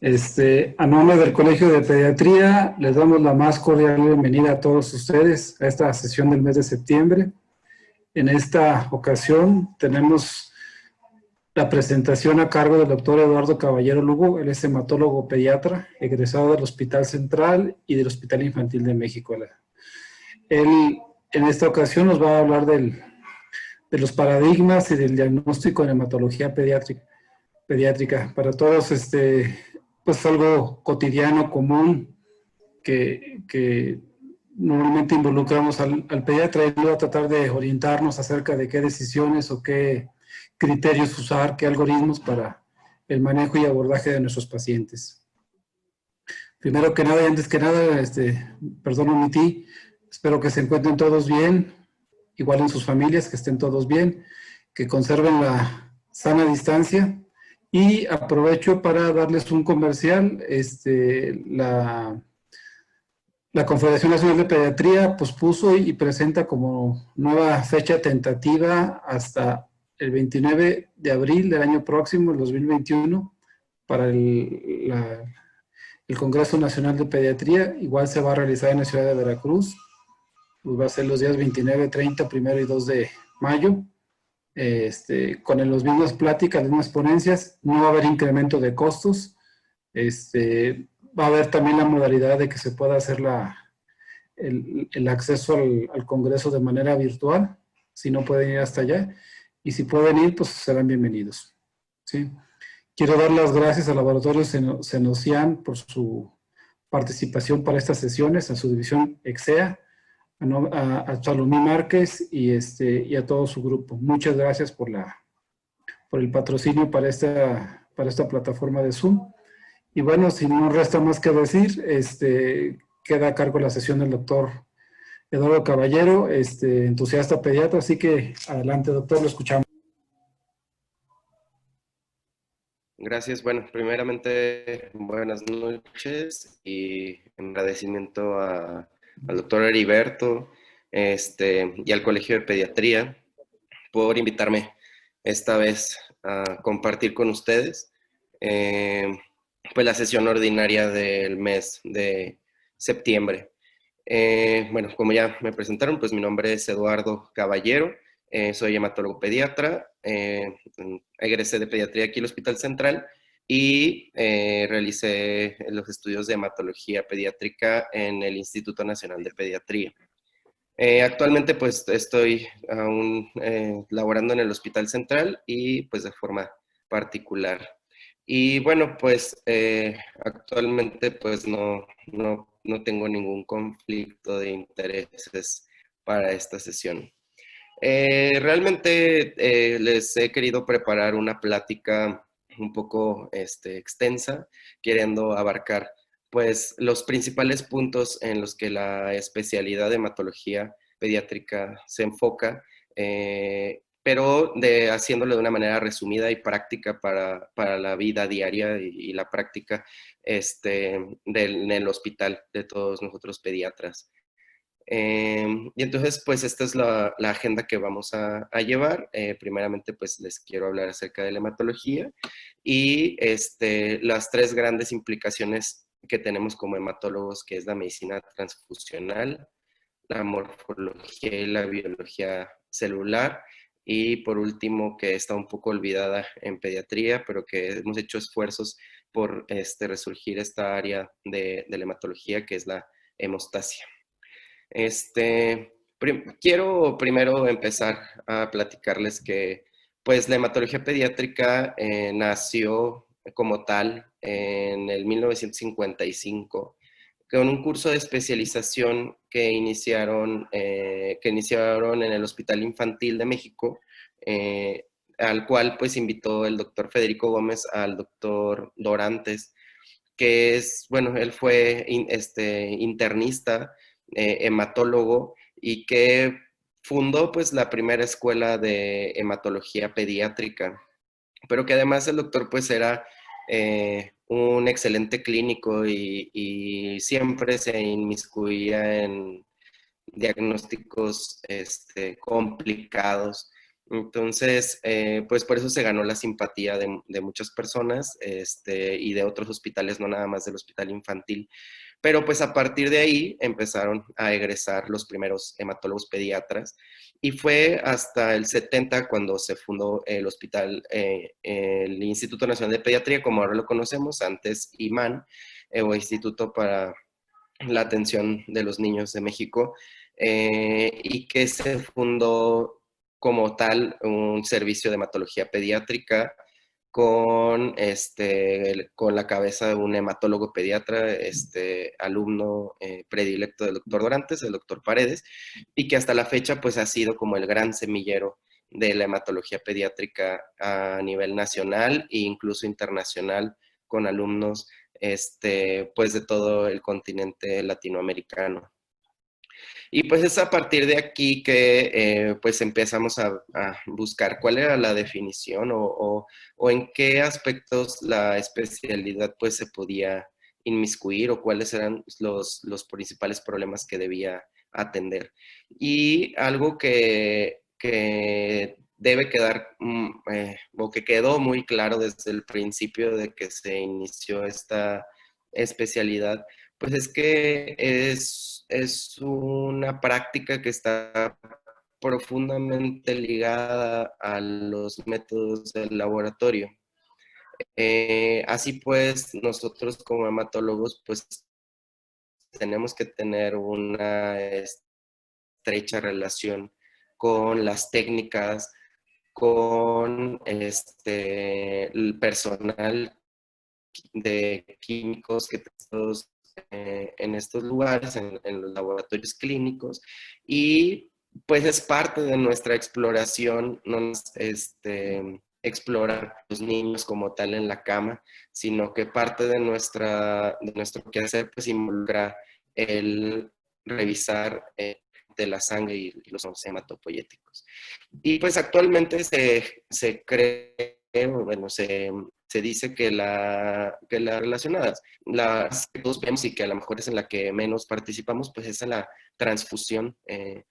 A nombre del Colegio de Pediatría, les damos la más cordial bienvenida a todos ustedes a esta sesión del mes de septiembre. En esta ocasión tenemos la presentación a cargo del doctor Eduardo Caballero Lugo. Él es hematólogo pediatra, egresado del Hospital Central y del Hospital Infantil de México. Él en esta ocasión nos va a hablar de los paradigmas y del diagnóstico en hematología pediátrica. Para todos, pues algo cotidiano, común, que normalmente involucramos al pediatra, y va a tratar de orientarnos acerca de qué decisiones o qué criterios usar, qué algoritmos para el manejo y abordaje de nuestros pacientes. Primero que nada y antes que nada, perdón, omití, espero que se encuentren todos bien, igual en sus familias, que estén todos bien, que conserven la sana distancia. Y aprovecho para darles un comercial. La Confederación Nacional de Pediatría pospuso y presenta como nueva fecha tentativa hasta el 29 de abril del año próximo, el 2021, para el Congreso Nacional de Pediatría. Igual se va a realizar en la ciudad de Veracruz. Pues va a ser los días 29, 30, 1 y 2 de mayo. Con las mismas pláticas, las mismas ponencias. No va a haber incremento de costos. Va a haber también la modalidad de que se pueda hacer el acceso al Congreso de manera virtual, si no pueden ir hasta allá. Y si pueden ir, pues serán bienvenidos. ¿Sí? Quiero dar las gracias al Laboratorio Senocian por su participación para estas sesiones, a su división EXEA, a Salomí Márquez y a todo su grupo. Muchas gracias por el patrocinio para esta plataforma de Zoom. Y bueno, si no resta más que decir, queda a cargo la sesión del doctor Eduardo Caballero, entusiasta pediatra. Así que adelante, doctor, lo escuchamos. Gracias. Bueno, primeramente, buenas noches y en agradecimiento al doctor Heriberto y al Colegio de Pediatría por invitarme esta vez a compartir con ustedes pues la sesión ordinaria del mes de septiembre. Bueno, como ya me presentaron, pues mi nombre es Eduardo Caballero, soy hematólogo pediatra, egresé de pediatría aquí en el Hospital Central y realicé los estudios de hematología pediátrica en el Instituto Nacional de Pediatría. Actualmente pues estoy aún laborando en el Hospital Central y pues de forma particular. Y bueno, pues actualmente pues no tengo ningún conflicto de intereses para esta sesión. Realmente les he querido preparar una plática un poco extensa, queriendo abarcar pues los principales puntos en los que la especialidad de hematología pediátrica se enfoca, pero haciéndolo de una manera resumida y práctica para la vida diaria y la práctica en el hospital de todos nosotros pediatras. Y entonces, pues esta es la agenda que vamos a llevar. Primeramente, pues les quiero hablar acerca de la hematología y las tres grandes implicaciones que tenemos como hematólogos, que es la medicina transfusional, la morfología y la biología celular, y por último, que está un poco olvidada en pediatría, pero que hemos hecho esfuerzos por resurgir esta área de la hematología, que es la hemostasia. Quiero primero empezar a platicarles que pues la hematología pediátrica nació como tal en el 1955 con un curso de especialización que iniciaron en el Hospital Infantil de México, al cual pues invitó el doctor Federico Gómez al doctor Dorantes, que es, bueno, él fue internista, hematólogo, y que fundó pues la primera escuela de hematología pediátrica, pero que además el doctor pues era un excelente clínico y siempre se inmiscuía en diagnósticos complicados Entonces, pues por eso se ganó la simpatía de muchas personas y de otros hospitales, no nada más del hospital infantil. Pero pues a partir de ahí empezaron a egresar los primeros hematólogos pediatras y fue hasta el 70 cuando se fundó el hospital, el Instituto Nacional de Pediatría, como ahora lo conocemos, antes IMAN, o Instituto para la Atención de los Niños de México, y que se fundó como tal un servicio de hematología pediátrica con la cabeza de un hematólogo pediatra, alumno predilecto del doctor Dorantes, el doctor Paredes, y que hasta la fecha pues ha sido como el gran semillero de la hematología pediátrica a nivel nacional e incluso internacional, con alumnos pues de todo el continente latinoamericano. Y pues es a partir de aquí que pues empezamos a buscar cuál era la definición o en qué aspectos la especialidad pues se podía inmiscuir o cuáles eran los principales problemas que debía atender. Y algo que debe quedar o que quedó muy claro desde el principio de que se inició esta especialidad, pues es que es una práctica que está profundamente ligada a los métodos del laboratorio. Así pues, nosotros como hematólogos, pues tenemos que tener una estrecha relación con las técnicas, con el personal de químicos que tenemos en estos lugares, en los laboratorios clínicos, y pues es parte de nuestra exploración, no es explorar a los niños como tal en la cama, sino que parte de nuestro quehacer pues involucra el revisar de la sangre y los hematopoyéticos. Y pues actualmente se cree, bueno, se dice que que las relacionadas, las que todos vemos y que a lo mejor es en la que menos participamos, pues es en la transfusión en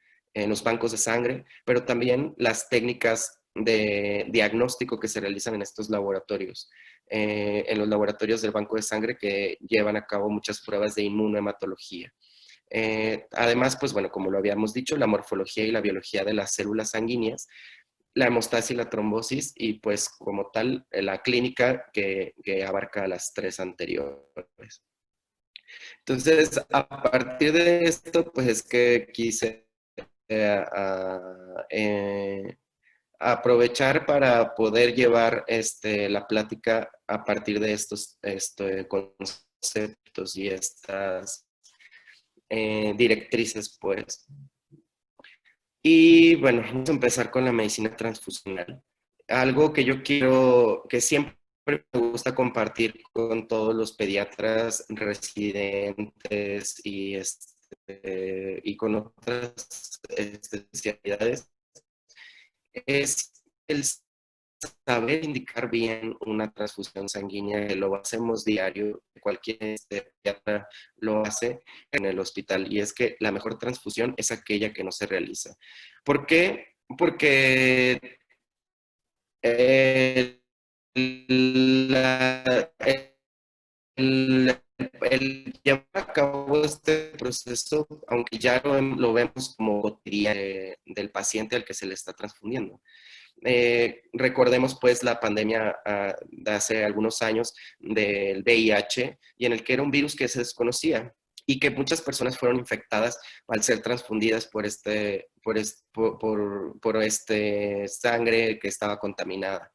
los bancos de sangre, pero también las técnicas de diagnóstico que se realizan en estos laboratorios, en los laboratorios del banco de sangre que llevan a cabo muchas pruebas de inmunohematología. Además, pues bueno, como lo habíamos dicho, la morfología y la biología de las células sanguíneas, la hemostasia y la trombosis, y pues como tal, la clínica que abarca las tres anteriores. Entonces, a partir de esto, pues es que quise eh, aprovechar para poder llevar la plática a partir de estos conceptos y estas directrices, pues. Y bueno, vamos a empezar con la medicina transfusional. Algo que yo quiero, que siempre me gusta compartir con todos los pediatras residentes y con otras especialidades, es el saber indicar bien una transfusión sanguínea, que lo hacemos diario, cualquier pediatra lo hace en el hospital, y es que la mejor transfusión es aquella que no se realiza. ¿Por qué? Porque el, la- el llevar a cabo este proceso, aunque ya lo vemos como cotidiano del paciente al que se le está transfundiendo. Recordemos pues la pandemia de hace algunos años del VIH, y en el que era un virus que se desconocía y que muchas personas fueron infectadas al ser transfundidas por este sangre que estaba contaminada.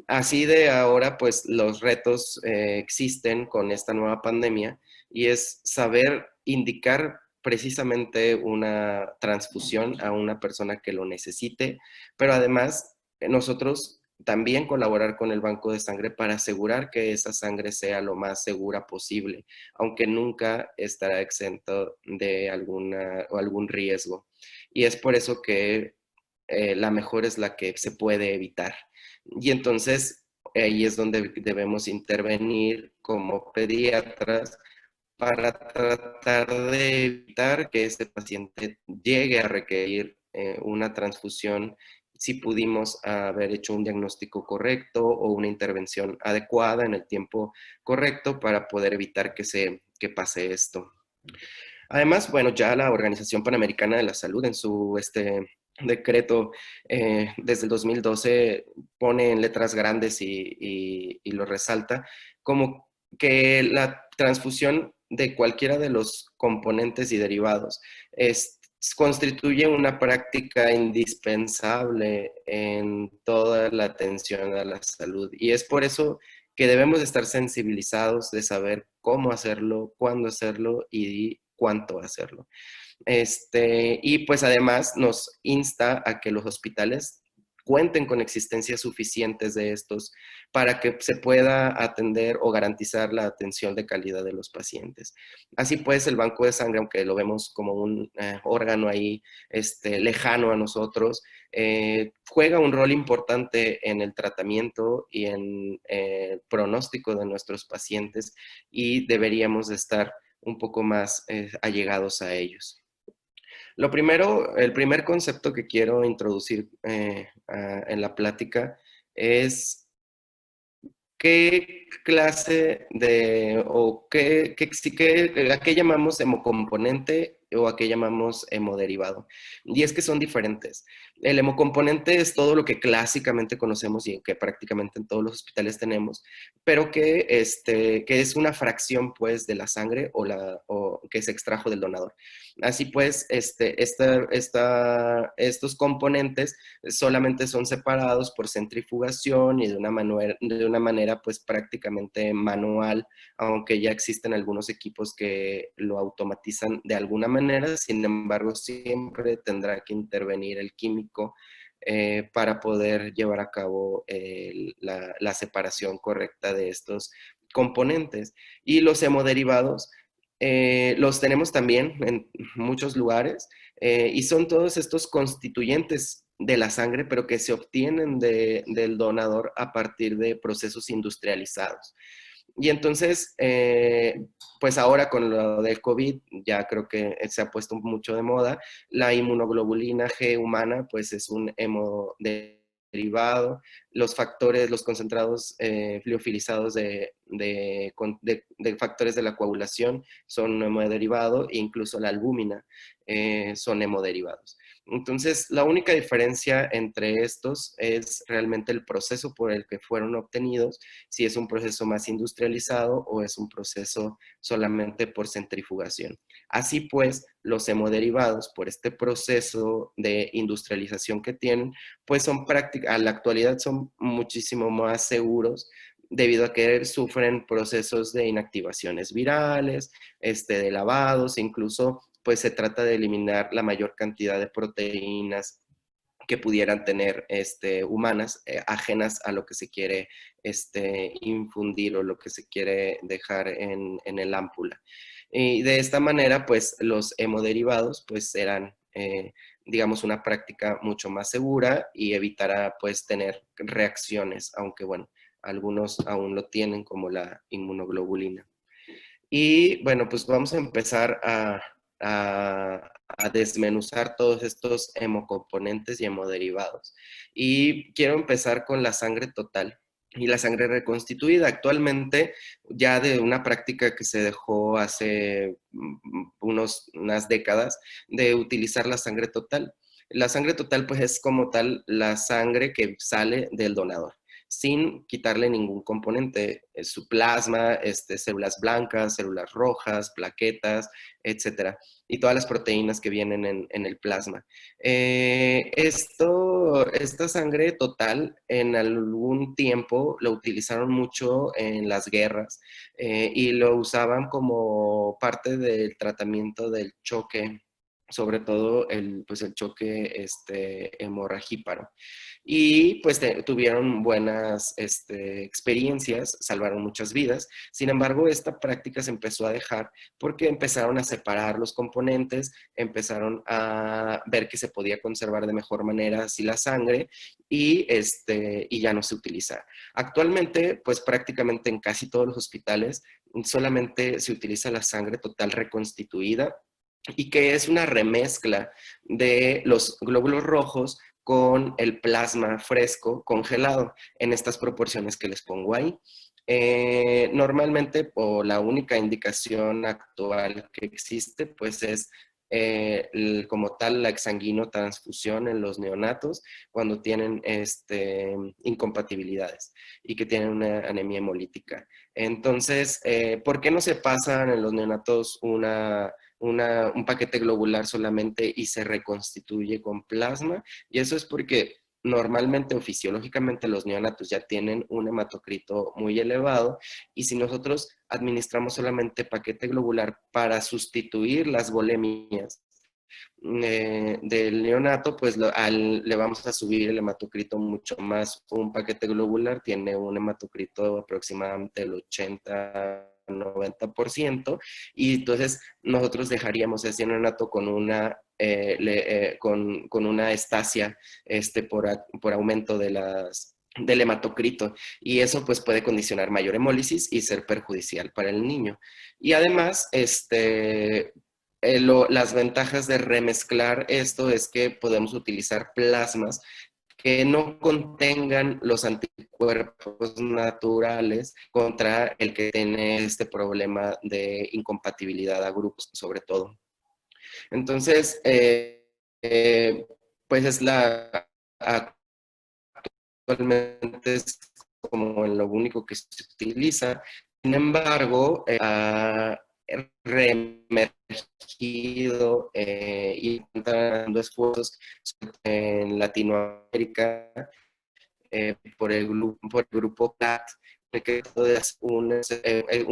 Así de ahora, pues los retos existen con esta nueva pandemia, y es saber indicar precisamente una transfusión a una persona que lo necesite, pero además nosotros también colaborar con el banco de sangre para asegurar que esa sangre sea lo más segura posible, aunque nunca estará exento de algún riesgo. Y es por eso que la mejor es la que se puede evitar. Y entonces ahí es donde debemos intervenir como pediatras para tratar de evitar que ese paciente llegue a requerir una transfusión, si pudimos haber hecho un diagnóstico correcto o una intervención adecuada en el tiempo correcto para poder evitar que pase esto. Además, bueno, ya la Organización Panamericana de la Salud en su decreto desde el 2012 pone en letras grandes y lo resalta como que la transfusión de cualquiera de los componentes y derivados constituye una práctica indispensable en toda la atención a la salud. Y es por eso que debemos estar sensibilizados de saber cómo hacerlo, cuándo hacerlo y cuánto hacerlo. Y pues además nos insta a que los hospitales cuenten con existencias suficientes de estos para que se pueda atender o garantizar la atención de calidad de los pacientes. Así pues, el banco de sangre, aunque lo vemos como un órgano ahí lejano a nosotros, juega un rol importante en el tratamiento y en el pronóstico de nuestros pacientes y deberíamos de estar un poco más allegados a ellos. Lo primero, el primer concepto que quiero introducir en la plática es qué clase de, o a qué llamamos hemocomponente o a qué llamamos hemodiderivado. Y es que son diferentes. El hemocomponente es todo lo que clásicamente conocemos y que prácticamente en todos los hospitales tenemos, pero que es una fracción pues de la sangre o que se extrajo del donador. Así pues, estos componentes solamente son separados por centrifugación y de una manera pues prácticamente manual, aunque ya existen algunos equipos que lo automatizan de alguna manera, sin embargo siempre tendrá que intervenir el químico para poder llevar a cabo la separación correcta de estos componentes. Y los hemoderivados los tenemos también en muchos lugares y son todos estos constituyentes de la sangre, pero que se obtienen del donador a partir de procesos industrializados. Y entonces, pues ahora con lo del COVID, ya creo que se ha puesto mucho de moda, la inmunoglobulina G humana, pues es un hemodiderivado, los factores, los concentrados liofilizados de factores de la coagulación son un hemodiderivado, e incluso la albúmina son hemoderivados. Entonces, la única diferencia entre estos es realmente el proceso por el que fueron obtenidos, si es un proceso más industrializado o es un proceso solamente por centrifugación. Así pues, los hemoderivados, por este proceso de industrialización que tienen, pues son prácticamente, a la actualidad son muchísimo más seguros debido a que sufren procesos de inactivaciones virales, de lavados, incluso pues se trata de eliminar la mayor cantidad de proteínas que pudieran tener humanas ajenas a lo que se quiere infundir o lo que se quiere dejar en el ámpula. Y de esta manera, pues los hemoderivados pues serán, digamos, una práctica mucho más segura y evitará pues tener reacciones, aunque bueno, algunos aún lo tienen como la inmunoglobulina. Y bueno, pues vamos a empezar a desmenuzar todos estos hemocomponentes y hemoderivados. Y quiero empezar con la sangre total y la sangre reconstituida. Actualmente, ya de una práctica que se dejó hace unas décadas, de utilizar la sangre total. La sangre total, pues es como tal la sangre que sale del donador, sin quitarle ningún componente, su plasma, células blancas, células rojas, plaquetas, etcétera, y todas las proteínas que vienen en el plasma. Esta sangre total en algún tiempo lo utilizaron mucho en las guerras y lo usaban como parte del tratamiento del choque, sobre todo pues el choque hemorragíparo. Y pues tuvieron buenas experiencias, salvaron muchas vidas. Sin embargo, esta práctica se empezó a dejar porque empezaron a separar los componentes, empezaron a ver que se podía conservar de mejor manera así la sangre y ya no se utiliza. Actualmente, pues prácticamente en casi todos los hospitales solamente se utiliza la sangre total reconstituida y que es una remezcla de los glóbulos rojos con el plasma fresco congelado en estas proporciones que les pongo ahí. Normalmente, o la única indicación actual que existe, pues es como tal la exsanguinotransfusión en los neonatos cuando tienen incompatibilidades y que tienen una anemia hemolítica. Entonces, ¿por qué no se pasan en los neonatos un paquete globular solamente y se reconstituye con plasma? Y eso es porque normalmente o fisiológicamente los neonatos ya tienen un hematocrito muy elevado, y si nosotros administramos solamente paquete globular para sustituir las volemias del neonato, pues le vamos a subir el hematocrito mucho más. Un paquete globular tiene un hematocrito aproximadamente del 80-90%, y entonces nosotros dejaríamos ese neonato con una estasia por aumento del hematocrito, y eso pues puede condicionar mayor hemólisis y ser perjudicial para el niño. Y además, las ventajas de remezclar esto es que podemos utilizar plasmas que no contengan los anticuerpos naturales contra el que tiene este problema de incompatibilidad a grupos, sobre todo. Entonces, pues actualmente es como lo único que se utiliza. Sin embargo, ha reemergido y están dando esfuerzos en Latinoamérica por el grupo CLAT, que es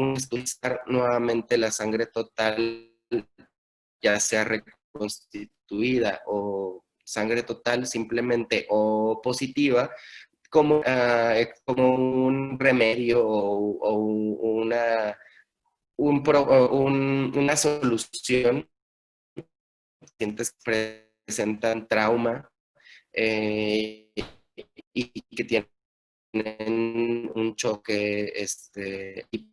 estudiar nuevamente la sangre total, ya sea reconstituida o sangre total simplemente o positiva, como un remedio o una solución a pacientes que presentan trauma y que tienen un choque y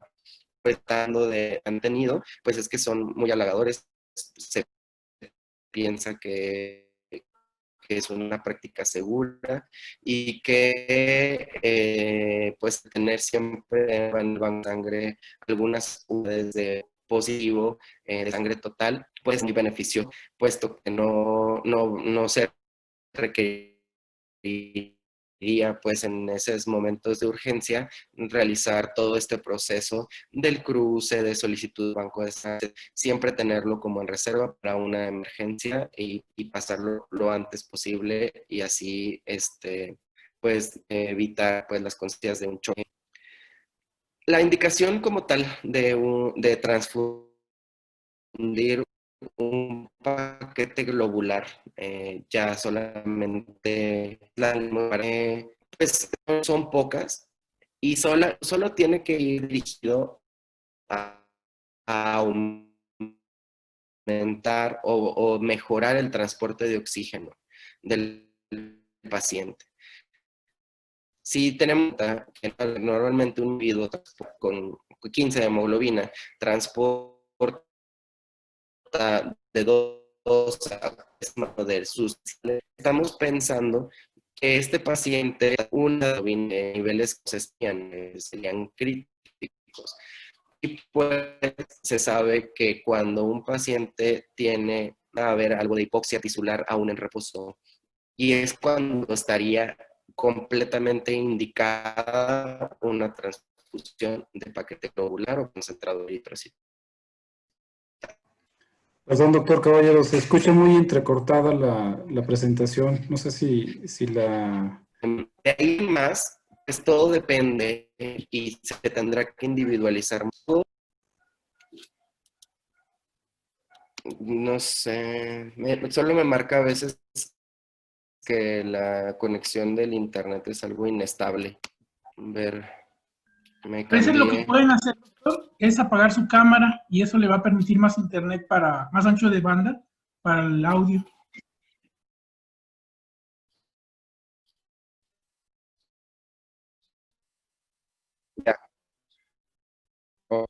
pues han tenido, pues es que son muy halagadores. Se piensa que es una práctica segura y que pues tener siempre en el banco de sangre algunas unidades de positivo de sangre total, pues es muy beneficio, puesto que no se requeriría pues en esos momentos de urgencia realizar todo este proceso del cruce, de solicitud de banco de sangre, siempre tenerlo como en reserva para una emergencia y pasarlo lo antes posible, y así pues evitar pues las consecuencias de un choque. La indicación como tal de transfundir un paquete globular, ya solamente pues son pocas, y solo tiene que ir dirigido a aumentar o mejorar el transporte de oxígeno del paciente. Si tenemos que normalmente un individuo con 15 de hemoglobina transporta de 2 a de sus, estamos pensando que este paciente, una de niveles que serían críticos. Y pues se sabe que cuando un paciente tiene a ver algo de hipoxia tisular aún en reposo, y es cuando estaría completamente indicada una transfusión de paquete globular o concentrado de eritrocitos. Perdón, doctor Caballero, se escucha muy entrecortada la presentación. No sé si la... De ahí más, pues todo depende y se tendrá que individualizar. No sé, solo me marca a veces que la conexión del internet es algo inestable. A ver, me A veces lo que cambié. pueden hacer, doctor, es apagar su cámara y eso le va a permitir más internet para más ancho de banda para el audio. Ya. Oh,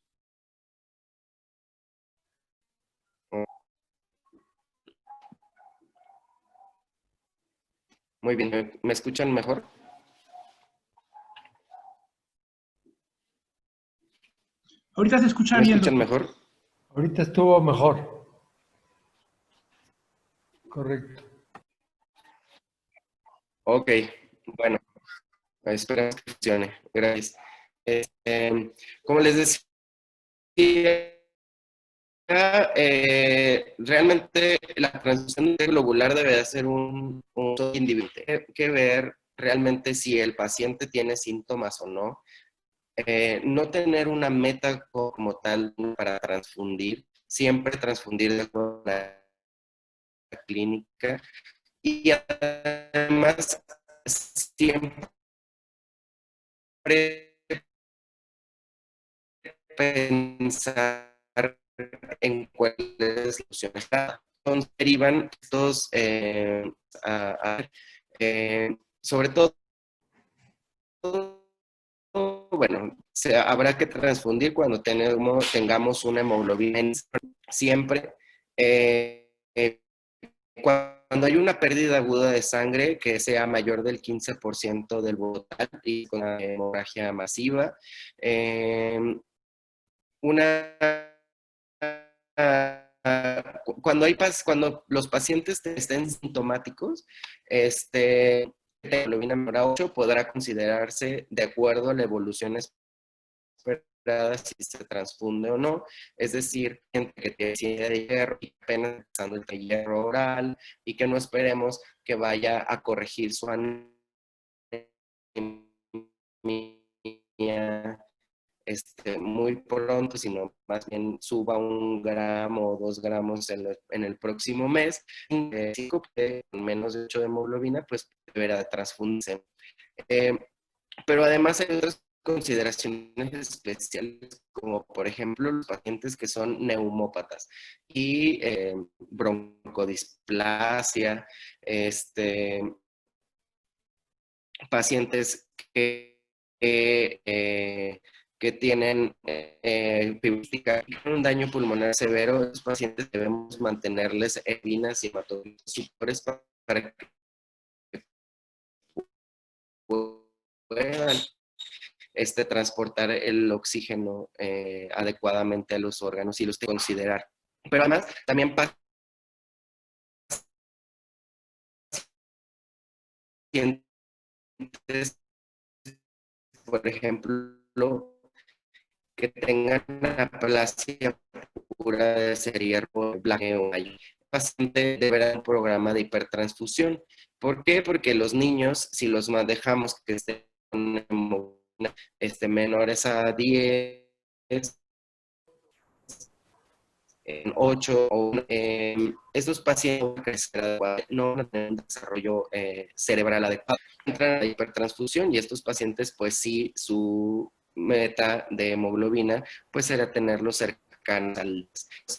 oh. Muy bien, ¿me escuchan mejor? Ahorita se escucha ¿Me bien, escuchan doctor. mejor? Ahorita estuvo mejor. Correcto. Ok, bueno, esperemos que funcione. Gracias. Como les decía, realmente la transfusión globular debe de ser un individual. Hay que ver realmente si el paciente tiene síntomas o no. No tener una meta como tal para transfundir, siempre transfundir de acuerdo a la clínica y además siempre pensar en cuáles soluciones derivan estos, sobre todo, bueno, habrá que transfundir cuando tengamos una hemoglobina siempre. Cuando hay una pérdida aguda de sangre que sea mayor del 15% del total y con una hemorragia masiva, cuando los pacientes estén sintomáticos, la hemoglobina menor a 8 podrá considerarse de acuerdo a la evolución esperada si se transfunde o no. Es decir, gente que tiene deficiencia de hierro y apenas empezando el hierro oral y que no esperemos que vaya a corregir su anemia muy pronto, sino más bien suba 1 gramo o 2 gramos en el próximo mes, con menos de 8 de hemoglobina, pues deberá transfundirse. Pero además hay otras consideraciones especiales, como por ejemplo los pacientes que son neumópatas y broncodisplasia, pacientes que tienen un daño pulmonar severo. Los pacientes debemos mantenerles epinas y hematocritos para que puedan transportar el oxígeno adecuadamente a los órganos y los que considerar. Pero además, también pacientes, por ejemplo, que tengan aplasia pura de cerebro por blanqueo. El paciente deberá un programa de hipertransfusión. ¿Por qué? Porque los niños, si los dejamos que estén menores a 10, en 8 o estos pacientes no van a tener un desarrollo cerebral adecuado. Entran a la hipertransfusión y estos pacientes, pues sí, su meta de hemoglobina, pues será tenerlo cercano al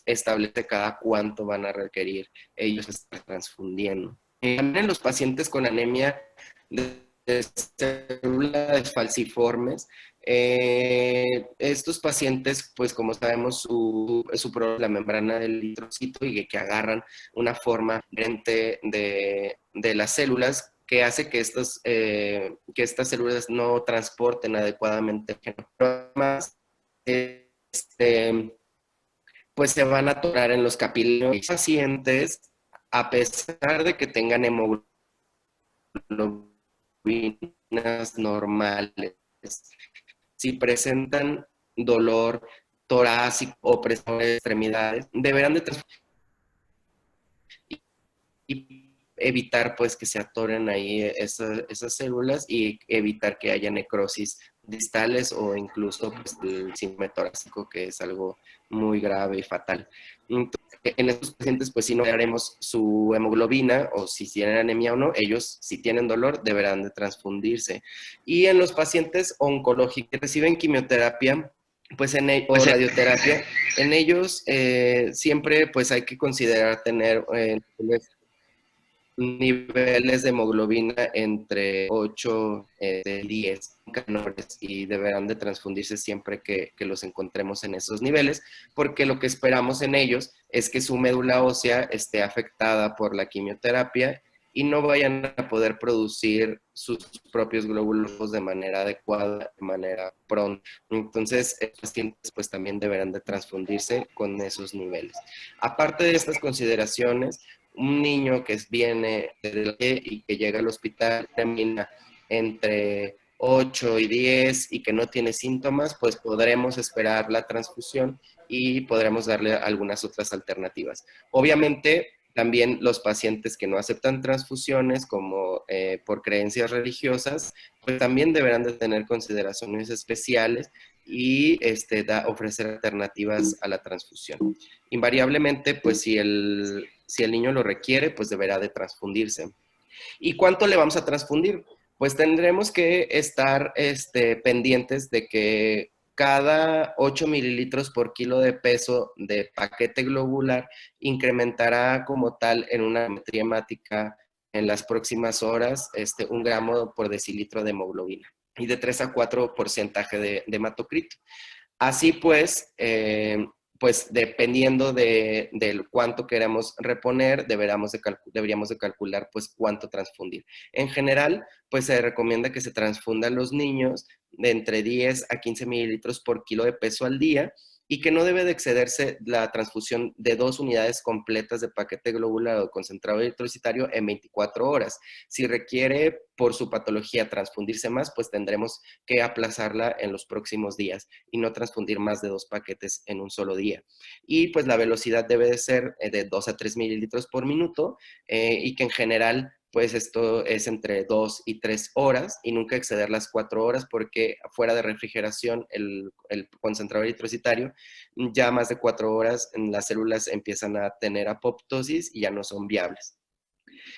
establece cada cuánto van a requerir ellos estar transfundiendo. También los pacientes con anemia de células falciformes, estos pacientes, pues como sabemos, su problema es la membrana del eritrocito y que agarran una forma diferente de las células que hace que estas células no transporten adecuadamente. Pero además, pues se van a atorar en los capilares. Los pacientes, a pesar de que tengan hemoglobinas normales, si presentan dolor torácico o presión de extremidades, deberán de y evitar pues que se atoren ahí esas células y evitar que haya necrosis distales o incluso pues, el síndrome torácico, que es algo muy grave y fatal. Entonces, en estos pacientes pues si no haremos su hemoglobina o si tienen anemia o no, ellos si tienen dolor deberán de transfundirse. Y en los pacientes oncológicos que reciben quimioterapia, pues o radioterapia, en ellos siempre pues hay que considerar tener niveles de hemoglobina entre 8 y 10 canores y deberán de transfundirse siempre que los encontremos en esos niveles, porque lo que esperamos en ellos es que su médula ósea esté afectada por la quimioterapia y no vayan a poder producir sus propios glóbulos de manera adecuada, de manera pronta. Entonces, los pacientes pues también deberán de transfundirse con esos niveles. Aparte de estas consideraciones, un niño que viene y que llega al hospital termina entre 8 y 10 y que no tiene síntomas, pues podremos esperar la transfusión y podremos darle algunas otras alternativas. Obviamente, también los pacientes que no aceptan transfusiones como por creencias religiosas, pues también deberán de tener consideraciones especiales y ofrecer alternativas a la transfusión. Invariablemente, pues si el niño lo requiere, pues deberá de transfundirse. ¿Y cuánto le vamos a transfundir? Pues tendremos que estar pendientes de que cada 8 mililitros por kilo de peso de paquete globular incrementará como tal en una geometría hemática en las próximas horas 1 gramo por decilitro de hemoglobina y de 3 a 4% de hematocrito. Así pues, pues dependiendo del cuánto queremos reponer, deberíamos de calcular pues cuánto transfundir. En general, pues se recomienda que se transfundan los niños de entre 10 a 15 mililitros por kilo de peso al día y que no debe de excederse la transfusión de 2 unidades completas de paquete globular o concentrado eritrocitario en 24 horas. Si requiere por su patología transfundirse más, pues tendremos que aplazarla en los próximos días y no transfundir más de 2 paquetes en un solo día. Y pues la velocidad debe de ser de 2 a 3 mililitros por minuto y que en general pues esto es entre 2 y 3 horas y nunca exceder las 4 horas porque fuera de refrigeración el concentrado eritrocitario ya más de 4 horas las células empiezan a tener apoptosis y ya no son viables.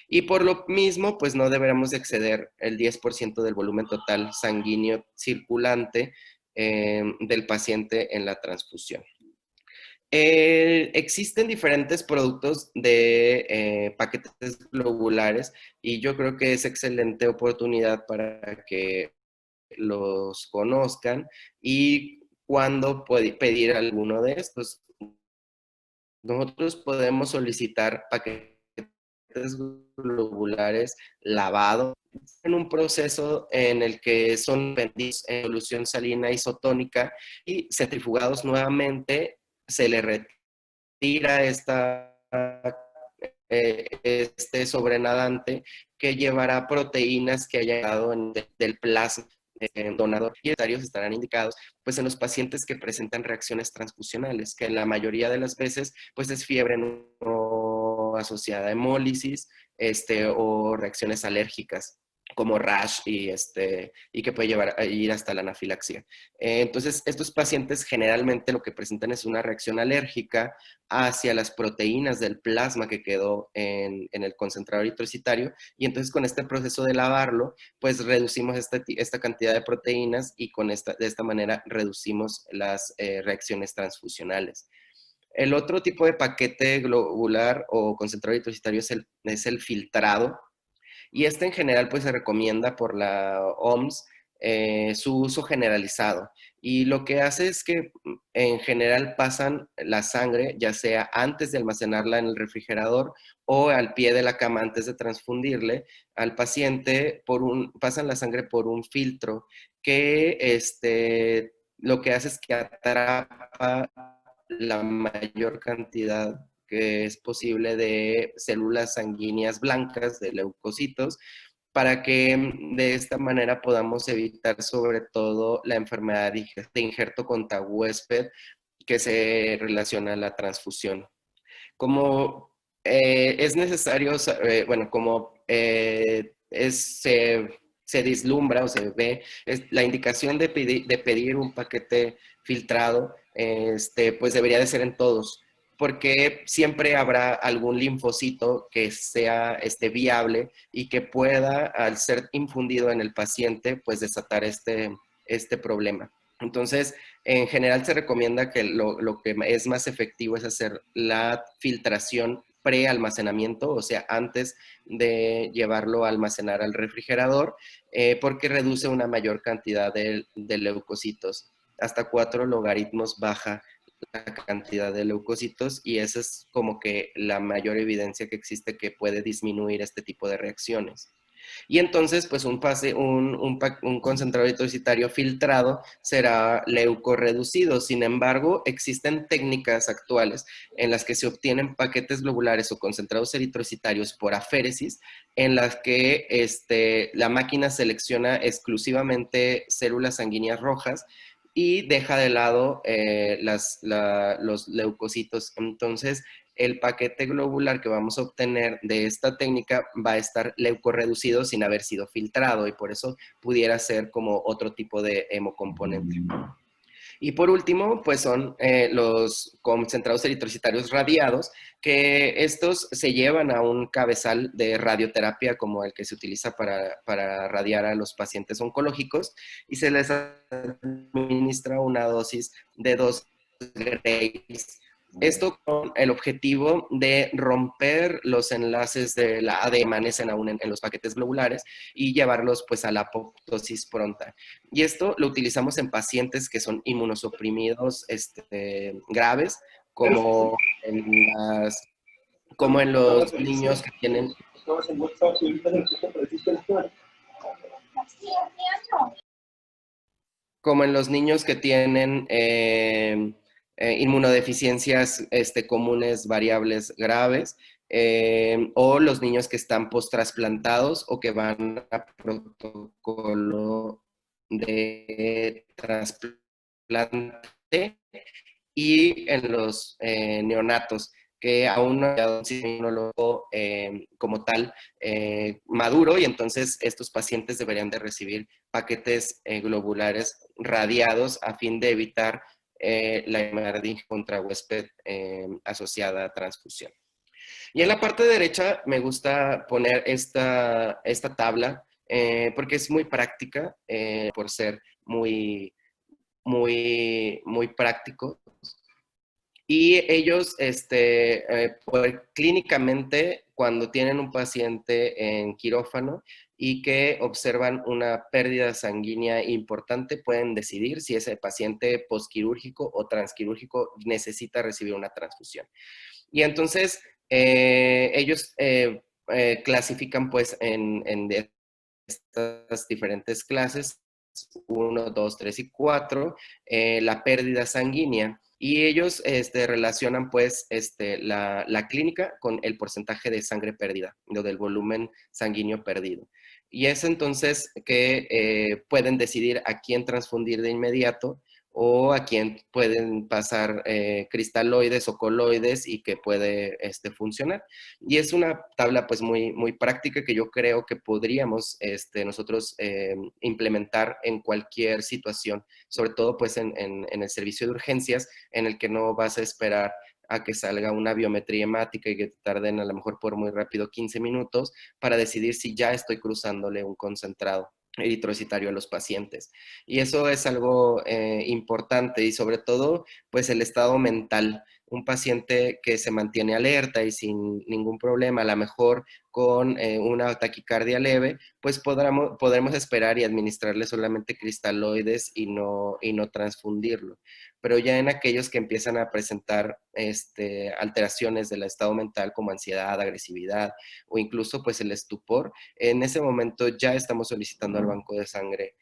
Y por lo mismo, pues no deberemos exceder el 10% del volumen total sanguíneo circulante del paciente en la transfusión. Existen diferentes productos de paquetes globulares y yo creo que es excelente oportunidad para que los conozcan y cuando puede pedir alguno de estos. Nosotros podemos solicitar paquetes globulares lavados en un proceso en el que son vendidos en solución salina isotónica y centrifugados nuevamente, se le retira este sobrenadante que llevará proteínas que haya dado del plasma donador y estarán indicados pues en los pacientes que presentan reacciones transfusionales, que en la mayoría de las veces pues es fiebre no asociada a hemólisis o reacciones alérgicas como rash y que puede llevar a ir hasta la anafilaxia. Entonces, estos pacientes generalmente lo que presentan es una reacción alérgica hacia las proteínas del plasma que quedó en el concentrador eritrocitario y entonces con este proceso de lavarlo, pues reducimos esta cantidad de proteínas y de esta manera reducimos las reacciones transfusionales. El otro tipo de paquete globular o concentrador eritrocitario es el filtrado, y en general pues se recomienda por la OMS su uso generalizado. Y lo que hace es que en general pasan la sangre, ya sea antes de almacenarla en el refrigerador o al pie de la cama antes de transfundirle al paciente, pasan la sangre por un filtro que lo que hace es que atrapa la mayor cantidad que es posible de células sanguíneas blancas, de leucocitos, para que de esta manera podamos evitar sobre todo la enfermedad de injerto contra huésped que se relaciona a la transfusión. Como es necesario, bueno, como se vislumbra o se ve, la indicación de pedir un paquete filtrado, pues debería de ser en todos, porque siempre habrá algún linfocito que sea viable y que pueda, al ser infundido en el paciente, pues desatar este problema. Entonces, en general se recomienda que lo que es más efectivo es hacer la filtración pre-almacenamiento, o sea, antes de llevarlo a almacenar al refrigerador, porque reduce una mayor cantidad de leucocitos. Hasta 4 logaritmos baja la cantidad de leucocitos y esa es como que la mayor evidencia que existe que puede disminuir este tipo de reacciones. Y entonces, pues un concentrado eritrocitario filtrado será leucorreducido. Sin embargo, existen técnicas actuales en las que se obtienen paquetes globulares o concentrados eritrocitarios por aféresis, en las que la máquina selecciona exclusivamente células sanguíneas rojas y deja de lado los leucocitos. Entonces, el paquete globular que vamos a obtener de esta técnica va a estar leucorreducido sin haber sido filtrado y por eso pudiera ser como otro tipo de hemocomponente. Y por último, pues son los concentrados eritrocitarios radiados, que estos se llevan a un cabezal de radioterapia como el que se utiliza para radiar a los pacientes oncológicos y se les administra una dosis de 2 grays. Esto con el objetivo de romper los enlaces de la ADMANES en los paquetes globulares y llevarlos pues a la apoptosis pronta. Y esto lo utilizamos en pacientes que son inmunosuprimidos graves, como en los niños que tienen inmunodeficiencias comunes variables graves, o los niños que están post-trasplantados o que van a protocolo de trasplante, y en los neonatos que aún no hay un sistema inmunológico como tal maduro, y entonces estos pacientes deberían de recibir paquetes globulares radiados a fin de evitar la hemorragia contra huésped asociada a transfusión. Y en la parte derecha me gusta poner esta tabla porque es muy práctica por ser muy práctico. Y ellos, clínicamente, cuando tienen un paciente en quirófano y que observan una pérdida sanguínea importante, pueden decidir si ese paciente postquirúrgico o transquirúrgico necesita recibir una transfusión. Y entonces, ellos clasifican pues en estas diferentes clases, 1, 2, 3 y 4, la pérdida sanguínea. Y ellos relacionan pues la clínica con el porcentaje de sangre perdida, o del volumen sanguíneo perdido. Y es entonces que pueden decidir a quién transfundir de inmediato o a quién pueden pasar cristaloides o coloides y que puede funcionar. Y es una tabla pues muy práctica que yo creo que podríamos nosotros implementar en cualquier situación, sobre todo pues en el servicio de urgencias, en el que no vas a esperar a que salga una biometría hemática y que te tarden a lo mejor por muy rápido 15 minutos para decidir si ya estoy cruzándole un concentrado eritrocitario a los pacientes. Y eso es algo importante, y sobre todo pues el estado mental. Un paciente que se mantiene alerta y sin ningún problema, a lo mejor con una taquicardia leve, pues podremos esperar y administrarle solamente cristaloides y no transfundirlo. Pero ya en aquellos que empiezan a presentar alteraciones del estado mental como ansiedad, agresividad o incluso pues el estupor, en ese momento ya estamos solicitando al banco de sangre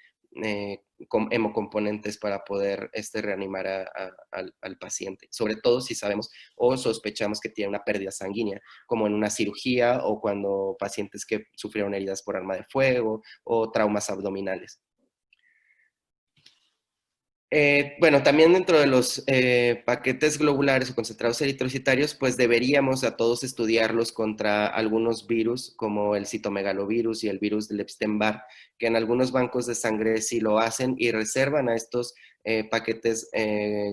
con hemocomponentes para poder reanimar al paciente, sobre todo si sabemos o sospechamos que tiene una pérdida sanguínea, como en una cirugía o cuando pacientes que sufrieron heridas por arma de fuego o traumas abdominales. Bueno, también dentro de los paquetes globulares o concentrados eritrocitarios, pues deberíamos a todos estudiarlos contra algunos virus, como el citomegalovirus y el virus del Epstein-Barr, que en algunos bancos de sangre sí lo hacen y reservan a estos paquetes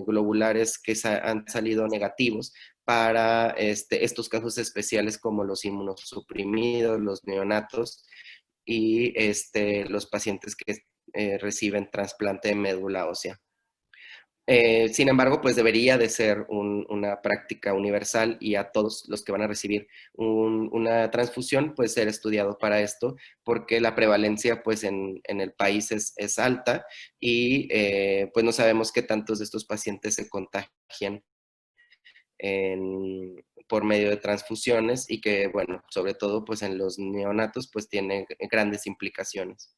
globulares que han salido negativos para estos casos especiales como los inmunosuprimidos, los neonatos y los pacientes que reciben trasplante de médula ósea. Sin embargo, pues debería de ser una práctica universal y a todos los que van a recibir una transfusión, pues ser estudiado para esto, porque la prevalencia pues en el país es alta y pues no sabemos qué tantos de estos pacientes se contagian por medio de transfusiones y que, bueno, sobre todo pues en los neonatos pues tiene grandes implicaciones.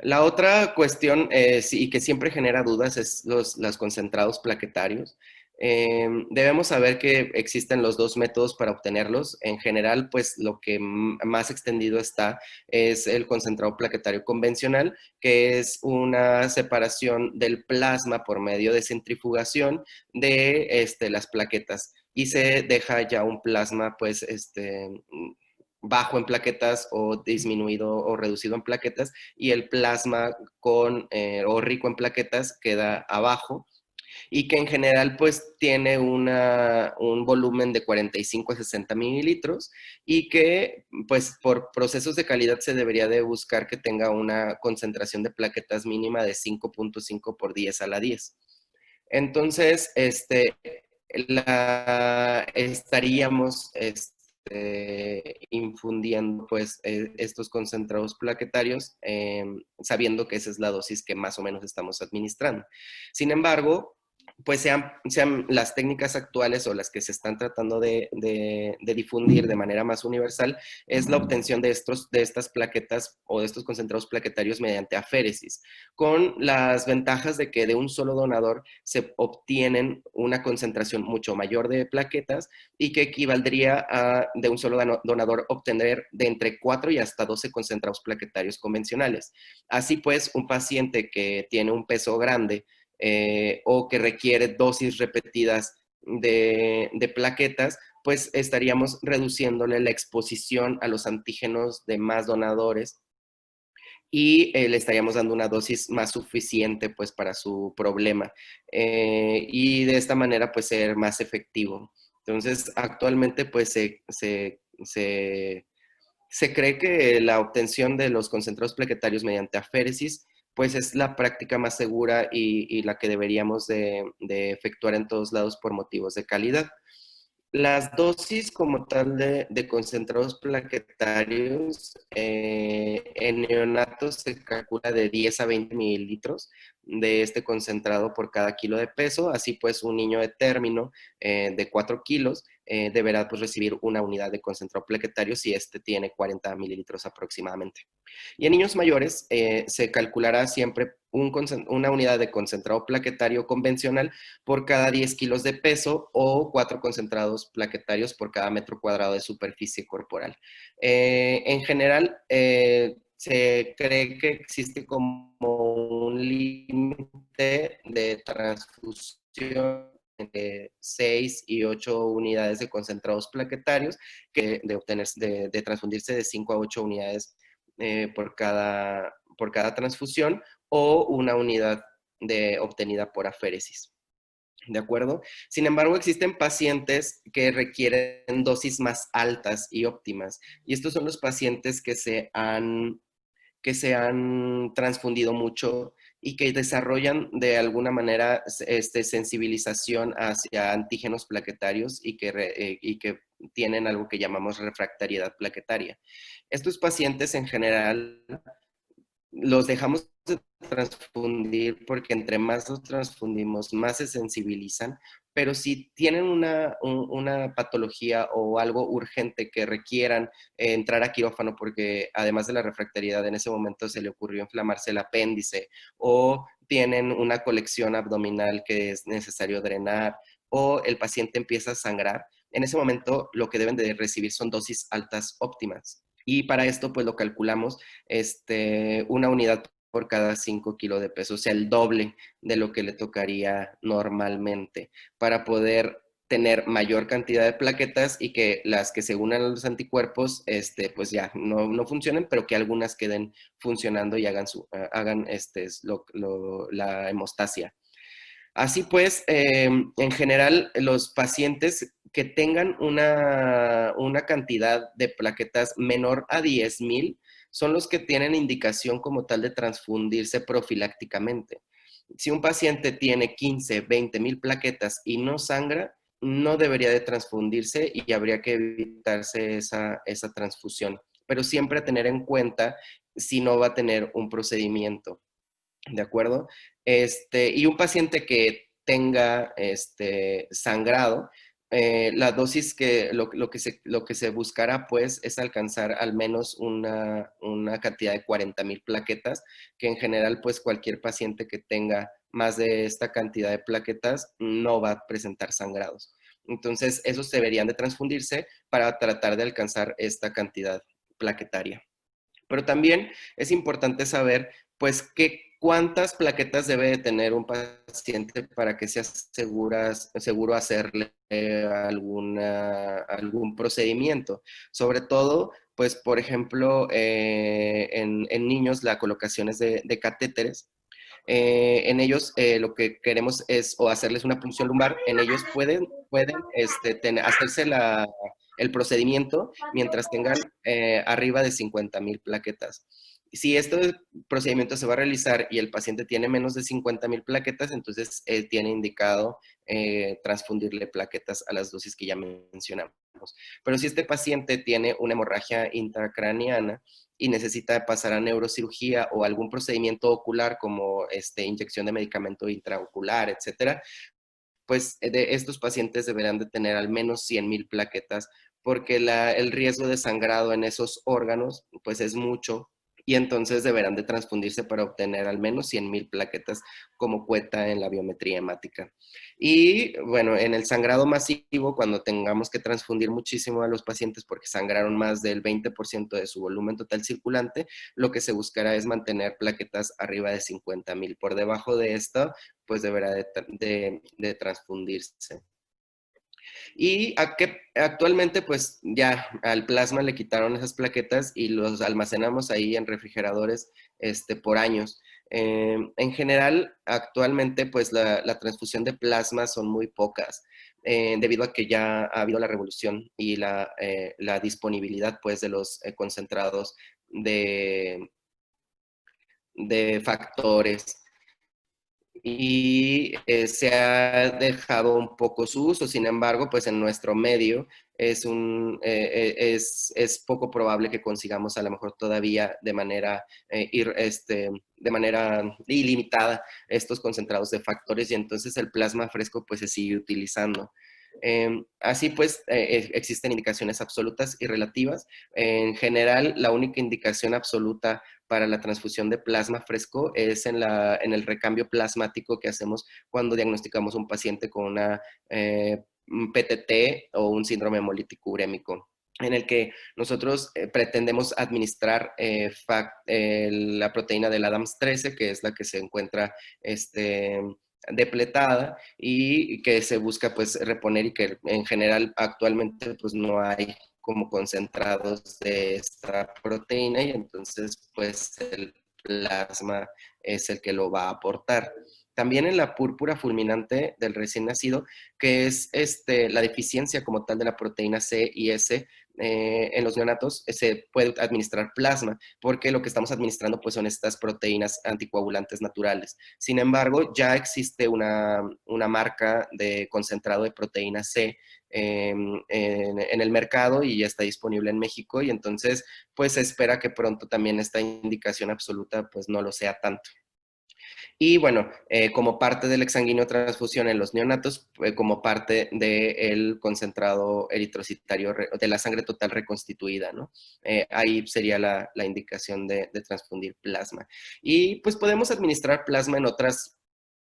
La otra cuestión y que siempre genera dudas es los concentrados plaquetarios. Debemos saber que existen los dos métodos para obtenerlos. En general, pues lo que más extendido está es el concentrado plaquetario convencional, que es una separación del plasma por medio de centrifugación de las plaquetas y se deja ya un plasma pues bajo en plaquetas o disminuido o reducido en plaquetas y el plasma o rico en plaquetas queda abajo y que en general pues tiene un volumen de 45 a 60 mililitros y que pues por procesos de calidad se debería de buscar que tenga una concentración de plaquetas mínima de 5.5 por 10 a la 10. Entonces, estaríamos infundiendo pues estos concentrados plaquetarios sabiendo que esa es la dosis que más o menos estamos administrando. Sin embargo, pues sean las técnicas actuales o las que se están tratando de difundir de manera más universal, es la obtención de estas plaquetas o de estos concentrados plaquetarios mediante aféresis, con las ventajas de que de un solo donador se obtienen una concentración mucho mayor de plaquetas y que equivaldría a de un solo donador obtener de entre 4 y hasta 12 concentrados plaquetarios convencionales. Así pues, un paciente que tiene un peso grande o que requiere dosis repetidas de plaquetas, pues estaríamos reduciéndole la exposición a los antígenos de más donadores y le estaríamos dando una dosis más suficiente pues para su problema y de esta manera pues ser más efectivo. Entonces actualmente pues se cree que la obtención de los concentrados plaquetarios mediante aféresis pues es la práctica más segura y la que deberíamos de efectuar en todos lados por motivos de calidad. Las dosis como tal de concentrados plaquetarios en neonatos se calcula de 10 a 20 mililitros de este concentrado por cada kilo de peso. Así pues, un niño de término de 4 kilos deberá pues, recibir una unidad de concentrado plaquetario si este tiene 40 mililitros aproximadamente. Y en niños mayores se calculará siempre una unidad de concentrado plaquetario convencional por cada 10 kilos de peso o 4 concentrados plaquetarios por cada metro cuadrado de superficie corporal. En general, se cree que existe como un límite de transfusión de 6 y 8 unidades de concentrados plaquetarios, de transfundirse de 5 a 8 unidades por cada transfusión o una unidad obtenida por aféresis. ¿De acuerdo? Sin embargo, existen pacientes que requieren dosis más altas y óptimas. Y estos son los pacientes que se han transfundido mucho y que desarrollan de alguna manera sensibilización hacia antígenos plaquetarios y que tienen algo que llamamos refractariedad plaquetaria. Estos pacientes en general los dejamos de transfundir porque entre más los transfundimos, más se sensibilizan, pero si tienen una patología o algo urgente que requieran entrar a quirófano porque además de la refractariedad en ese momento se le ocurrió inflamarse el apéndice o tienen una colección abdominal que es necesario drenar o el paciente empieza a sangrar, en ese momento lo que deben de recibir son dosis altas óptimas. Y para esto, pues lo calculamos una unidad por cada 5 kilos de peso, o sea, el doble de lo que le tocaría normalmente, para poder tener mayor cantidad de plaquetas y que las que se unan a los anticuerpos, pues ya no funcionen, pero que algunas queden funcionando y hagan la hemostasia. Así pues, en general, los pacientes que tengan una cantidad de plaquetas menor a 10,000 son los que tienen indicación como tal de transfundirse profilácticamente. Si un paciente tiene 15, 20,000 plaquetas y no sangra, no debería de transfundirse y habría que evitarse esa transfusión. Pero siempre a tener en cuenta si no va a tener un procedimiento, ¿de acuerdo? Y un paciente que tenga sangrado, la dosis lo que se buscará pues es alcanzar al menos una cantidad de 40,000 plaquetas, que en general pues cualquier paciente que tenga más de esta cantidad de plaquetas no va a presentar sangrados. Entonces esos deberían de transfundirse para tratar de alcanzar esta cantidad plaquetaria. Pero también es importante saber, pues, cuántas plaquetas debe de tener un paciente para que sea seguro hacerle algún procedimiento. Sobre todo, pues, por ejemplo, en niños, la colocación es de catéteres. En ellos lo que queremos es o hacerles una punción lumbar. En ellos pueden hacerse el procedimiento mientras tengan arriba de 50,000 plaquetas. Si este procedimiento se va a realizar y el paciente tiene menos de 50,000 plaquetas, entonces tiene indicado transfundirle plaquetas a las dosis que ya mencionamos. Pero si este paciente tiene una hemorragia intracraniana y necesita pasar a neurocirugía o algún procedimiento ocular como inyección de medicamento intraocular, etcétera, pues de estos pacientes deberán de tener al menos 100,000 plaquetas porque el riesgo de sangrado en esos órganos pues es mucho y entonces deberán de transfundirse para obtener al menos 100,000 plaquetas como cuenta en la biometría hemática. Y bueno, en el sangrado masivo, cuando tengamos que transfundir muchísimo a los pacientes porque sangraron más del 20% de su volumen total circulante, lo que se buscará es mantener plaquetas arriba de 50,000. Por debajo de esto, pues deberá de transfundirse. Y actualmente pues ya al plasma le quitaron esas plaquetas y los almacenamos ahí en refrigeradores por años. En general, actualmente pues la transfusión de plasma son muy pocas, debido a que ya ha habido la revolución y la disponibilidad pues de los concentrados de factores y se ha dejado un poco su uso. Sin embargo, pues en nuestro medio es poco probable que consigamos a lo mejor todavía de manera ilimitada estos concentrados de factores y entonces el plasma fresco pues se sigue utilizando. Así pues, existen indicaciones absolutas y relativas. En general, la única indicación absoluta para la transfusión de plasma fresco es en el recambio plasmático que hacemos cuando diagnosticamos un paciente con un PTT o un síndrome hemolítico urémico, en el que nosotros pretendemos administrar la proteína del ADAMS13, que es la que se encuentra depletada y que se busca pues reponer y que en general actualmente pues no hay como concentrados de esta proteína y entonces pues el plasma es el que lo va a aportar. También en la púrpura fulminante del recién nacido, que es la deficiencia como tal de la proteína C y S, en los neonatos se puede administrar plasma, porque lo que estamos administrando pues son estas proteínas anticoagulantes naturales. Sin embargo, ya existe una marca de concentrado de proteína C en el mercado y ya está disponible en México y entonces pues se espera que pronto también esta indicación absoluta pues no lo sea tanto. Y bueno, como parte del exsanguíneo transfusión en los neonatos, como parte del concentrado eritrocitario de la sangre total reconstituida, ¿no? Ahí sería la indicación de transfundir plasma. Y pues podemos administrar plasma en otras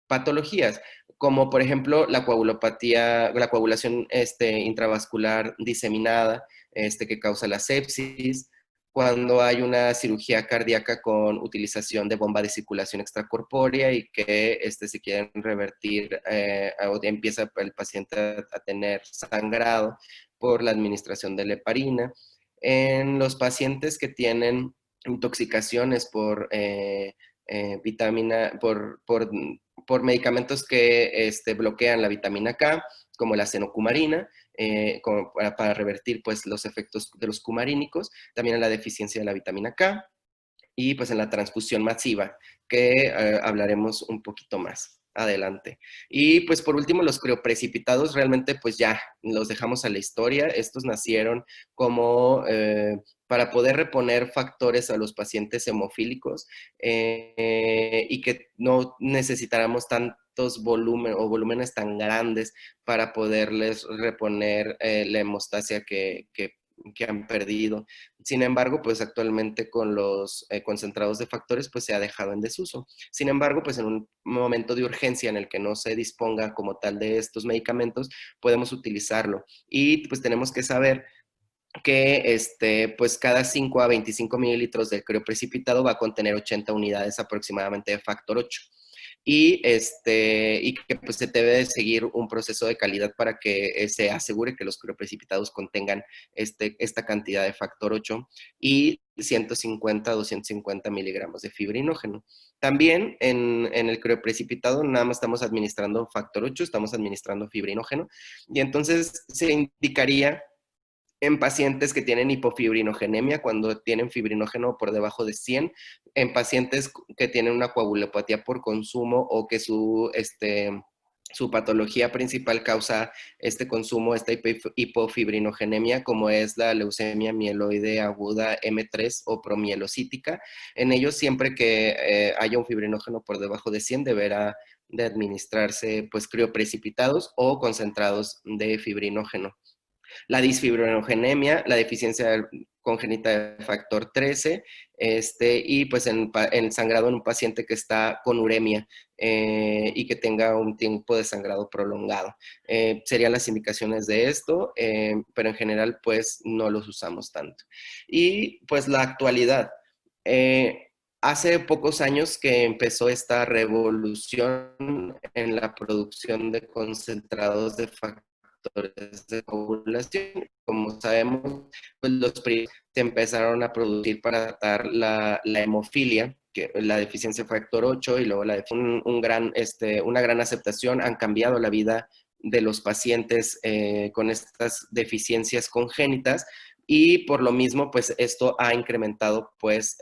patologías, como por ejemplo la coagulopatía, la coagulación intravascular diseminada, que causa la sepsis, cuando hay una cirugía cardíaca con utilización de bomba de circulación extracorpórea y que se quieren revertir o empieza el paciente a tener sangrado por la administración de la heparina. En los pacientes que tienen intoxicaciones por por medicamentos que bloquean la vitamina K, como la cenocumarina, para revertir pues, los efectos de los cumarínicos, también en la deficiencia de la vitamina K. y pues en la transfusión masiva, que hablaremos un poquito más adelante. Y pues por último, los crioprecipitados realmente pues ya los dejamos a la historia. Estos nacieron como para poder reponer factores a los pacientes hemofílicos y que no necesitáramos tantos volúmenes tan grandes para poderles reponer la hemostasia que han perdido. Sin embargo, pues actualmente con los concentrados de factores, pues se ha dejado en desuso. Sin embargo, pues en un momento de urgencia en el que no se disponga como tal de estos medicamentos, podemos utilizarlo. Y pues tenemos que saber que pues cada 5 a 25 mililitros de crioprecipitado va a contener 80 unidades aproximadamente de factor 8. Y que pues se debe de seguir un proceso de calidad para que se asegure que los crioprecipitados contengan esta cantidad de factor 8 y 150 a 250 miligramos de fibrinógeno. También en el crioprecipitado nada más estamos administrando factor 8, estamos administrando fibrinógeno, y entonces se indicaría en pacientes que tienen hipofibrinogénemia, cuando tienen fibrinógeno por debajo de 100, en pacientes que tienen una coagulopatía por consumo o que su patología principal causa este consumo, esta hipofibrinogénemia, como es la leucemia mieloide aguda M3 o promielocítica. En ellos, siempre que haya un fibrinógeno por debajo de 100, deberá de administrarse pues crioprecipitados o concentrados de fibrinógeno. La disfibrinogenemia, la deficiencia congénita de factor 13, y pues en sangrado en un paciente que está con uremia y que tenga un tiempo de sangrado prolongado. Serían las indicaciones de esto, pero en general pues no los usamos tanto. Y pues la actualidad. Hace pocos años que empezó esta revolución en la producción de concentrados de factores de coagulación. Como sabemos, pues los PRI se empezaron a producir para tratar la hemofilia, que la deficiencia de factor 8, y luego una gran aceptación, han cambiado la vida de los pacientes con estas deficiencias congénitas, y por lo mismo, pues esto ha incrementado, pues,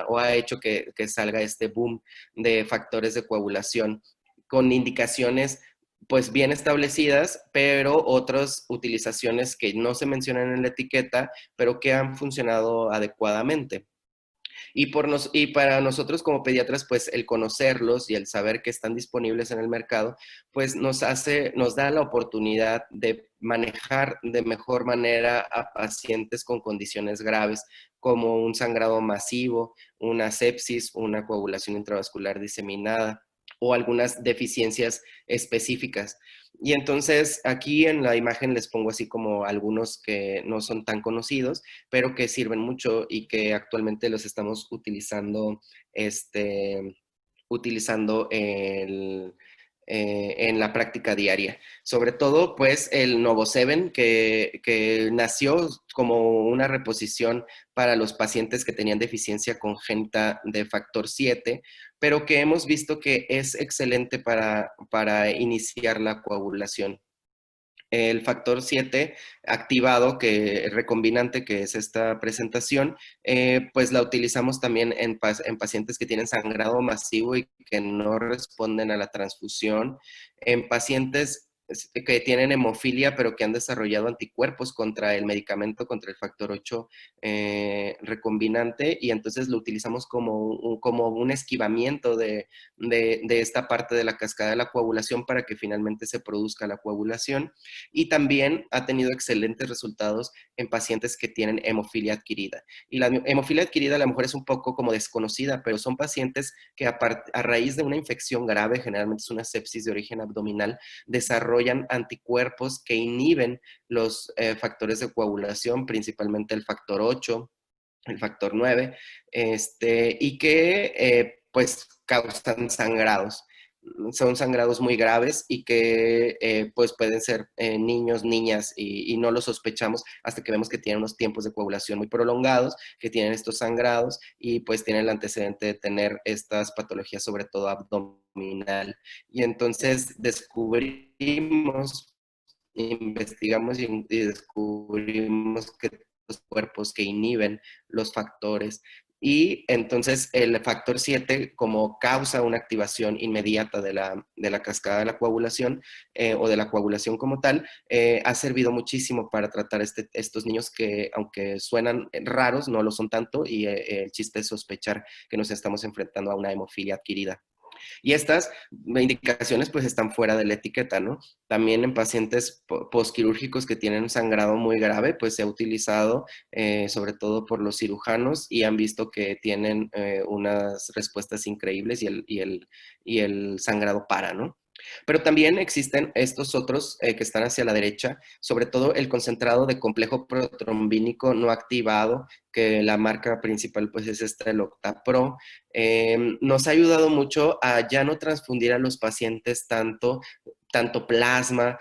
o ha hecho que salga este boom de factores de coagulación con indicaciones pues bien establecidas, pero otras utilizaciones que no se mencionan en la etiqueta, pero que han funcionado adecuadamente. Y para nosotros como pediatras, pues el conocerlos y el saber que están disponibles en el mercado, pues nos da la oportunidad de manejar de mejor manera a pacientes con condiciones graves, como un sangrado masivo, una sepsis, una coagulación intravascular diseminada o algunas deficiencias específicas. Y entonces aquí en la imagen les pongo así como algunos que no son tan conocidos, pero que sirven mucho y que actualmente los estamos utilizando, utilizando en la práctica diaria. Sobre todo, pues, el Novoseven, que nació como una reposición para los pacientes que tenían deficiencia congénita de factor 7, pero que hemos visto que es excelente para iniciar la coagulación. El factor 7 activado, recombinante, que es esta presentación, pues la utilizamos también en pacientes que tienen sangrado masivo y que no responden a la transfusión, en pacientes que tienen hemofilia, pero que han desarrollado anticuerpos contra el medicamento, contra el factor 8 recombinante, y entonces lo utilizamos como un esquivamiento de esta parte de la cascada de la coagulación para que finalmente se produzca la coagulación. Y también ha tenido excelentes resultados en pacientes que tienen hemofilia adquirida. Y la hemofilia adquirida a lo mejor es un poco como desconocida, pero son pacientes que a raíz de una infección grave, generalmente es una sepsis de origen abdominal, desarrollan anticuerpos que inhiben los factores de coagulación, principalmente el factor 8, el factor 9, y que pues causan sangrados. Son sangrados muy graves y que pues pueden ser niños, niñas, y no lo sospechamos hasta que vemos que tienen unos tiempos de coagulación muy prolongados, que tienen estos sangrados y pues tienen el antecedente de tener estas patologías, sobre todo abdominal. Y entonces investigamos y descubrimos que los cuerpos que inhiben los factores Y entonces el factor 7, como causa una activación inmediata de la cascada de la coagulación o de la coagulación como tal, ha servido muchísimo para tratar estos niños que, aunque suenan raros, no lo son tanto, y el chiste es sospechar que nos estamos enfrentando a una hemofilia adquirida. Y estas indicaciones pues están fuera de la etiqueta, ¿no? También en pacientes posquirúrgicos que tienen un sangrado muy grave, pues se ha utilizado sobre todo por los cirujanos y han visto que tienen unas respuestas increíbles y el sangrado para, ¿no? Pero también existen estos otros que están hacia la derecha, sobre todo el concentrado de complejo protrombínico no activado, que la marca principal pues es esta, el Octapro. Nos ha ayudado mucho a ya no transfundir a los pacientes tanto plasma,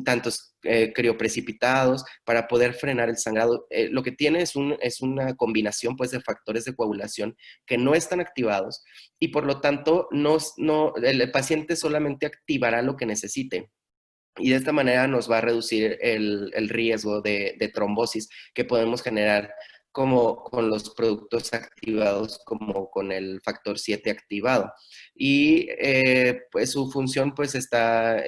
tantos crioprecipitados para poder frenar el sangrado. Lo que tiene es una combinación pues de factores de coagulación que no están activados y por lo tanto el paciente solamente activará lo que necesite. Y de esta manera nos va a reducir el riesgo de trombosis que podemos generar como con los productos activados, como con el factor 7 activado. Y pues su función pues está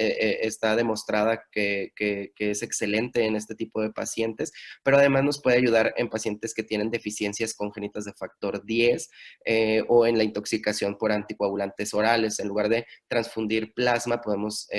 demostrada que es excelente en este tipo de pacientes, pero además nos puede ayudar en pacientes que tienen deficiencias congénitas de factor 10 o en la intoxicación por anticoagulantes orales. En lugar de transfundir plasma, podemos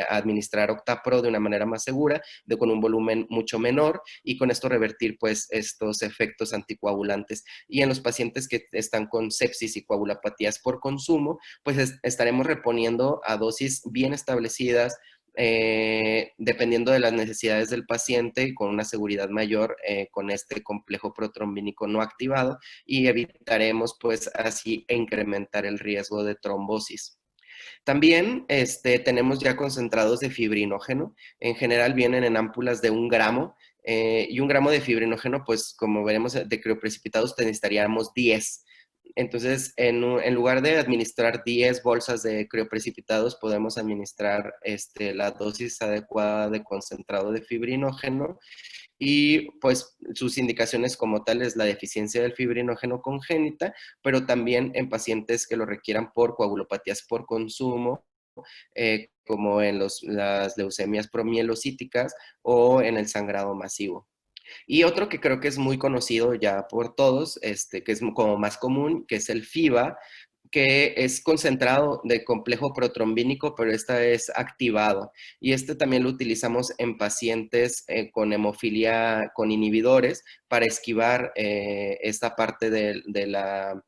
administrar Octapro de una manera más segura, con un volumen mucho menor, y con esto revertir pues estos efectos anticoagulantes. Y en los pacientes que están con sepsis y coagulopatías por consumo, pues estaremos reponiendo a dosis bien establecidas, dependiendo de las necesidades del paciente y con una seguridad mayor con este complejo protrombínico no activado, y evitaremos pues así incrementar el riesgo de trombosis. También tenemos ya concentrados de fibrinógeno. En general vienen en ámpulas de 1 gramo. Y 1 gramo de fibrinógeno, pues como veremos de crioprecipitados, necesitaríamos 10. Entonces, en lugar de administrar 10 bolsas de crioprecipitados, podemos administrar la dosis adecuada de concentrado de fibrinógeno. Y pues sus indicaciones como tal es la deficiencia del fibrinógeno congénita, pero también en pacientes que lo requieran por coagulopatías por consumo, como en las leucemias promielocíticas o en el sangrado masivo. Y otro que creo que es muy conocido ya por todos, que es como más común, que es el FIBA, que es concentrado de complejo protrombínico, pero esta es activado. Y también lo utilizamos en pacientes con hemofilia con inhibidores para esquivar esta parte de la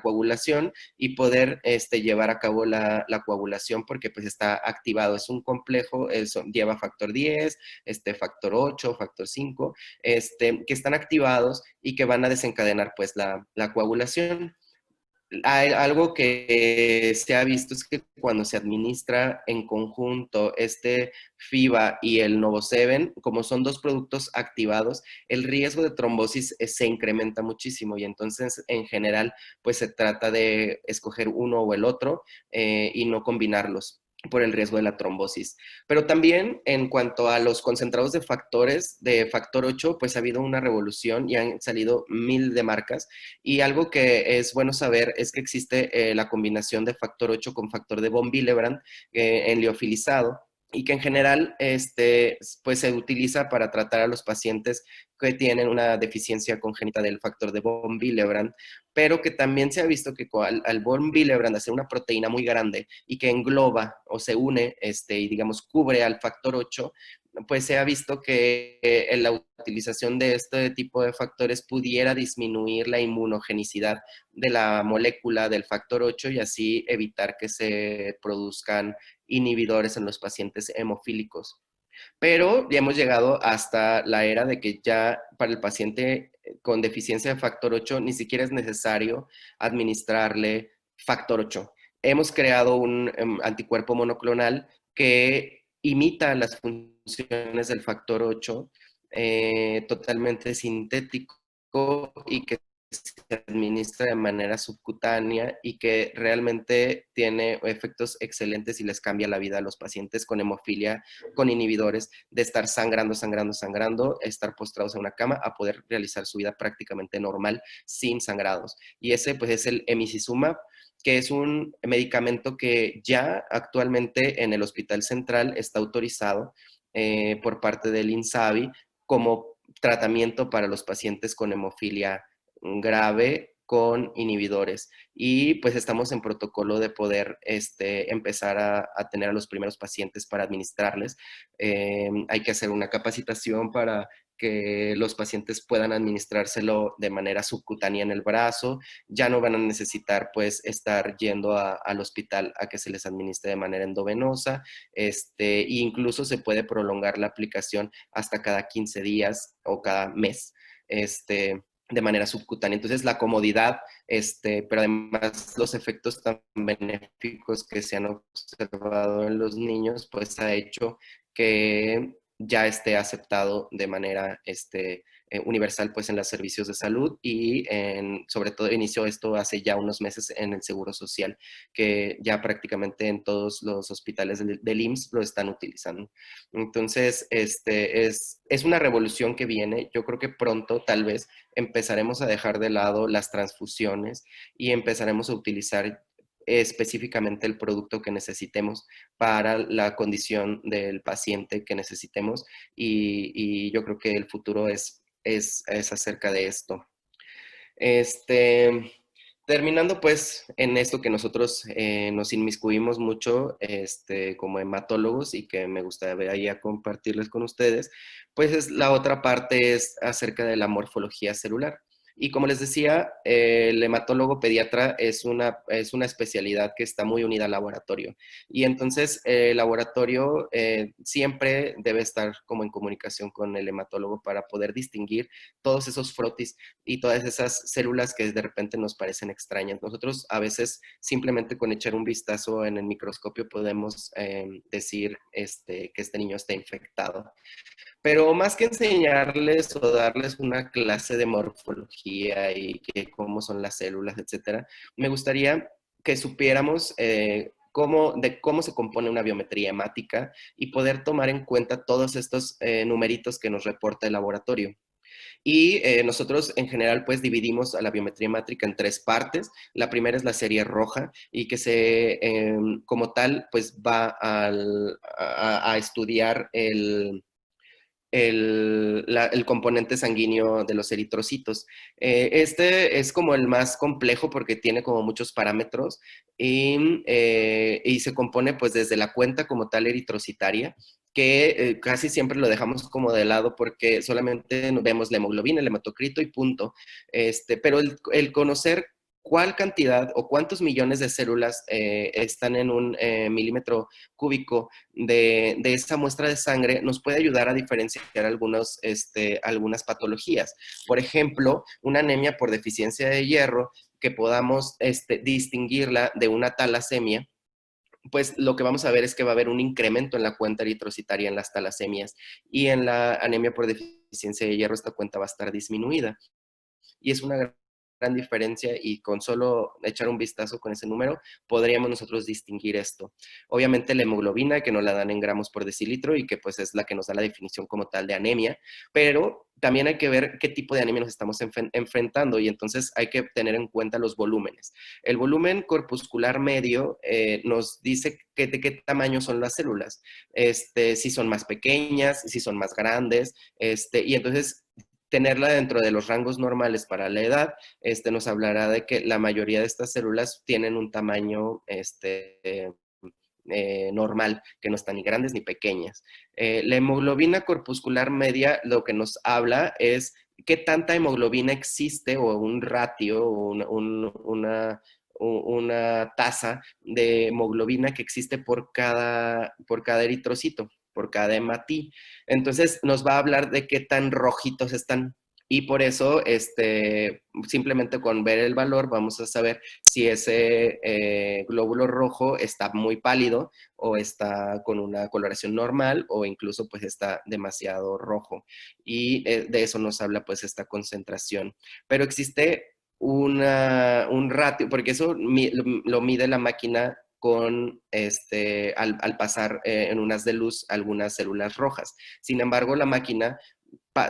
coagulación y poder llevar a cabo la coagulación, porque pues está activado. Es un complejo, lleva factor 10, factor 8, factor 5, que están activados y que van a desencadenar pues la coagulación. Algo que se ha visto es que cuando se administra en conjunto FIBA y el Novoseven, como son dos productos activados, el riesgo de trombosis se incrementa muchísimo, y entonces en general pues se trata de escoger uno o el otro y no combinarlos por el riesgo de la trombosis. Pero también en cuanto a los concentrados de factores de factor 8, pues ha habido una revolución y han salido 1000 de marcas, y algo que es bueno saber es que existe la combinación de factor 8 con factor de von Willebrand en liofilizado, y que en general pues se utiliza para tratar a los pacientes que tienen una deficiencia congénita del factor de von Willebrand, pero que también se ha visto que al von Willebrand hacer una proteína muy grande y que engloba o se une y digamos cubre al factor 8, pues se ha visto que la utilización de este tipo de factores pudiera disminuir la inmunogenicidad de la molécula del factor 8 y así evitar que se produzcan inhibidores en los pacientes hemofílicos. Pero ya hemos llegado hasta la era de que ya para el paciente con deficiencia de factor 8 ni siquiera es necesario administrarle factor 8. Hemos creado un anticuerpo monoclonal que imita las funciones del factor 8, totalmente sintético y que se administra de manera subcutánea y que realmente tiene efectos excelentes y les cambia la vida a los pacientes con hemofilia, con inhibidores, de estar sangrando, estar postrados en una cama, a poder realizar su vida prácticamente normal sin sangrados. Y ese pues es el emicizumab, que es un medicamento que ya actualmente en el Hospital Central está autorizado por parte del INSABI como tratamiento para los pacientes con hemofilia grave con inhibidores. Y pues estamos en protocolo de poder empezar a tener a los primeros pacientes para administrarles. Hay que hacer una capacitación para que los pacientes puedan administrárselo de manera subcutánea en el brazo. Ya no van a necesitar pues estar yendo al hospital a que se les administre de manera endovenosa. Incluso se puede prolongar la aplicación hasta cada 15 días o cada mes. De manera subcutánea. Entonces, la comodidad, pero además los efectos tan benéficos que se han observado en los niños, pues ha hecho que ya esté aceptado de manera universal pues en los servicios de salud y sobre todo inició esto hace ya unos meses en el Seguro Social, que ya prácticamente en todos los hospitales del IMSS lo están utilizando. Entonces, es una revolución que viene. Yo creo que pronto tal vez empezaremos a dejar de lado las transfusiones y empezaremos a utilizar específicamente el producto que necesitemos para la condición del paciente que necesitemos y yo creo que el futuro es acerca de esto. Terminando pues en esto que nosotros nos inmiscuimos mucho como hematólogos y que me gustaría compartirles con ustedes, pues la otra parte es acerca de la morfología celular. Y como les decía, el hematólogo pediatra es una especialidad que está muy unida al laboratorio. Y entonces el laboratorio siempre debe estar como en comunicación con el hematólogo para poder distinguir todos esos frotis y todas esas células que de repente nos parecen extrañas. Nosotros a veces simplemente con echar un vistazo en el microscopio podemos decir que este niño está infectado. Pero más que enseñarles o darles una clase de morfología y que cómo son las células, etcétera, me gustaría que supiéramos cómo se compone una biometría hemática y poder tomar en cuenta todos estos numeritos que nos reporta el laboratorio. Y nosotros en general pues dividimos a la biometría hemática en 3 partes. La primera es la serie roja y que como tal pues va a estudiar el componente sanguíneo de los eritrocitos. Este es como el más complejo porque tiene como muchos parámetros y se compone pues desde la cuenta como tal eritrocitaria, que casi siempre lo dejamos como de lado porque solamente vemos la hemoglobina, el hematocrito y punto. Pero el conocer cuál cantidad o cuántos millones de células están en un milímetro cúbico de esa muestra de sangre nos puede ayudar a diferenciar algunas patologías. Por ejemplo, una anemia por deficiencia de hierro, que podamos distinguirla de una talasemia, pues lo que vamos a ver es que va a haber un incremento en la cuenta eritrocitaria en las talasemias y en la anemia por deficiencia de hierro esta cuenta va a estar disminuida. Y es una gran diferencia y con solo echar un vistazo con ese número podríamos nosotros distinguir esto. Obviamente la hemoglobina, que nos la dan en gramos por decilitro y que pues es la que nos da la definición como tal de anemia, pero también hay que ver qué tipo de anemia nos estamos enfrentando y entonces hay que tener en cuenta los volúmenes. El volumen corpuscular medio nos dice de qué tamaño son las células, si son más pequeñas, si son más grandes, y entonces tenerla dentro de los rangos normales para la edad, nos hablará de que la mayoría de estas células tienen un tamaño normal, que no están ni grandes ni pequeñas. La hemoglobina corpuscular media lo que nos habla es qué tanta hemoglobina existe o un ratio o una tasa de hemoglobina que existe por cada eritrocito, por cada hematí. Entonces nos va a hablar de qué tan rojitos están. Y por eso, simplemente con ver el valor, vamos a saber si ese glóbulo rojo está muy pálido o está con una coloración normal o incluso pues está demasiado rojo. Y de eso nos habla pues esta concentración. Pero existe un ratio, porque eso lo mide la máquina con al pasar en unas de luz algunas células rojas. Sin embargo, la máquina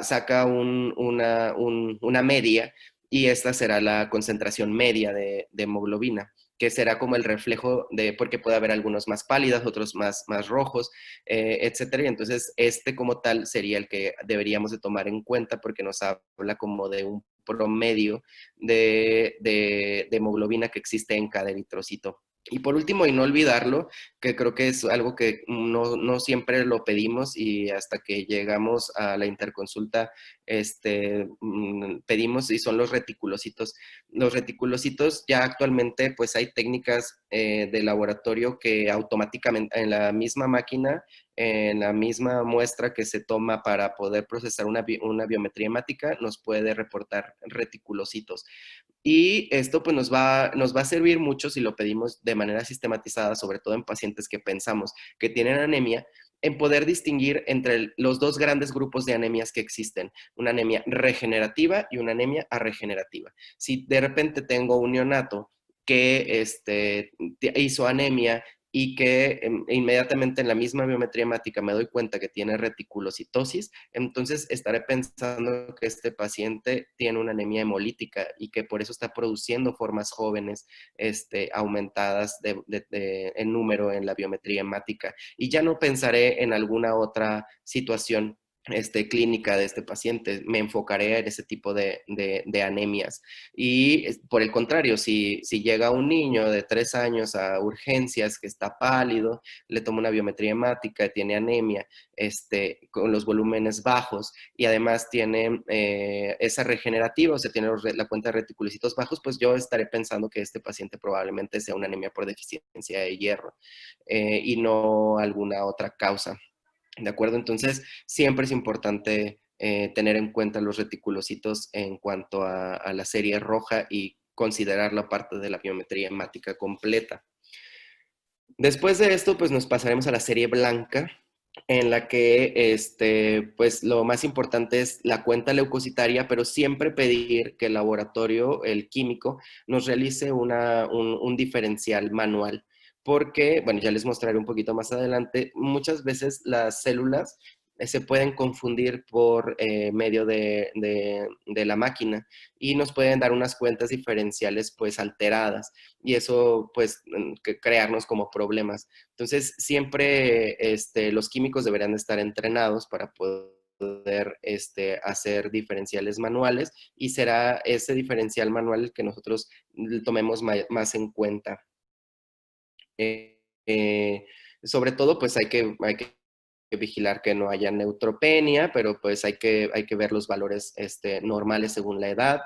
saca una media y esta será la concentración media de hemoglobina, que será como el reflejo de, porque puede haber algunos más pálidos, otros más rojos, etcétera. Y entonces como tal sería el que deberíamos de tomar en cuenta porque nos habla como de un promedio de hemoglobina que existe en cada eritrocito. Y por último, y no olvidarlo, que creo que es algo que no siempre lo pedimos y hasta que llegamos a la interconsulta pedimos, y son los reticulocitos. Los reticulocitos ya actualmente pues hay técnicas de laboratorio que automáticamente en la misma máquina, en la misma muestra que se toma para poder procesar una biometría hemática, nos puede reportar reticulocitos. Y esto pues nos va a servir mucho si lo pedimos de manera sistematizada, sobre todo en pacientes que pensamos que tienen anemia, en poder distinguir entre los dos grandes grupos de anemias que existen, una anemia regenerativa y una anemia arregenerativa. Si de repente tengo un neonato que hizo anemia y que inmediatamente en la misma biometría hemática me doy cuenta que tiene reticulocitosis, entonces estaré pensando que este paciente tiene una anemia hemolítica y que por eso está produciendo formas jóvenes aumentadas en número en la biometría hemática. Y ya no pensaré en alguna otra situación clínica de este paciente, me enfocaré en ese tipo de anemias. Y por el contrario, si llega un niño de 3 años a urgencias que está pálido, le tomo una biometría hemática, tiene anemia, con los volúmenes bajos y además tiene esa regenerativa, o sea, tiene la cuenta de reticulocitos bajos, pues yo estaré pensando que este paciente probablemente sea una anemia por deficiencia de hierro y no alguna otra causa. ¿De acuerdo? Entonces, siempre es importante tener en cuenta los reticulocitos en cuanto a la serie roja y considerar la parte de la biometría hemática completa. Después de esto, pues nos pasaremos a la serie blanca, en la que pues lo más importante es la cuenta leucocitaria, pero siempre pedir que el laboratorio, el químico, nos realice un diferencial manual. Porque, bueno, ya les mostraré un poquito más adelante, muchas veces las células se pueden confundir por medio de la máquina y nos pueden dar unas cuentas diferenciales pues alteradas y eso pues crearnos como problemas. Entonces, siempre los químicos deberían estar entrenados para poder hacer diferenciales manuales y será ese diferencial manual el que nosotros tomemos más en cuenta. Eh, eh, Sobre todo, pues hay que vigilar que no haya neutropenia, pero pues hay que ver los valores normales según la edad.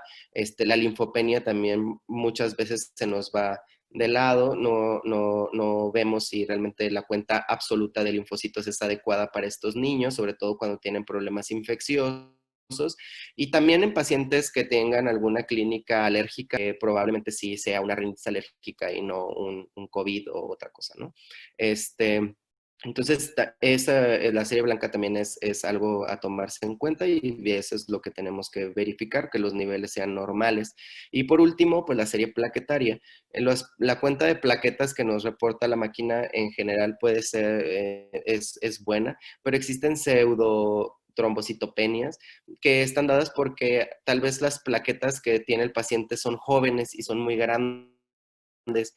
La linfopenia también muchas veces se nos va de lado, no vemos si realmente la cuenta absoluta de linfocitos es adecuada para estos niños, sobre todo cuando tienen problemas infecciosos. Y también en pacientes que tengan alguna clínica alérgica, probablemente sí sea una rinitis alérgica y no un COVID o otra cosa, ¿no? Entonces, la serie blanca también es algo a tomarse en cuenta y eso es lo que tenemos que verificar, que los niveles sean normales. Y por último, pues la serie plaquetaria. La cuenta de plaquetas que nos reporta la máquina en general puede ser, es buena, pero existen pseudo trombocitopenias que están dadas porque tal vez las plaquetas que tiene el paciente son jóvenes y son muy grandes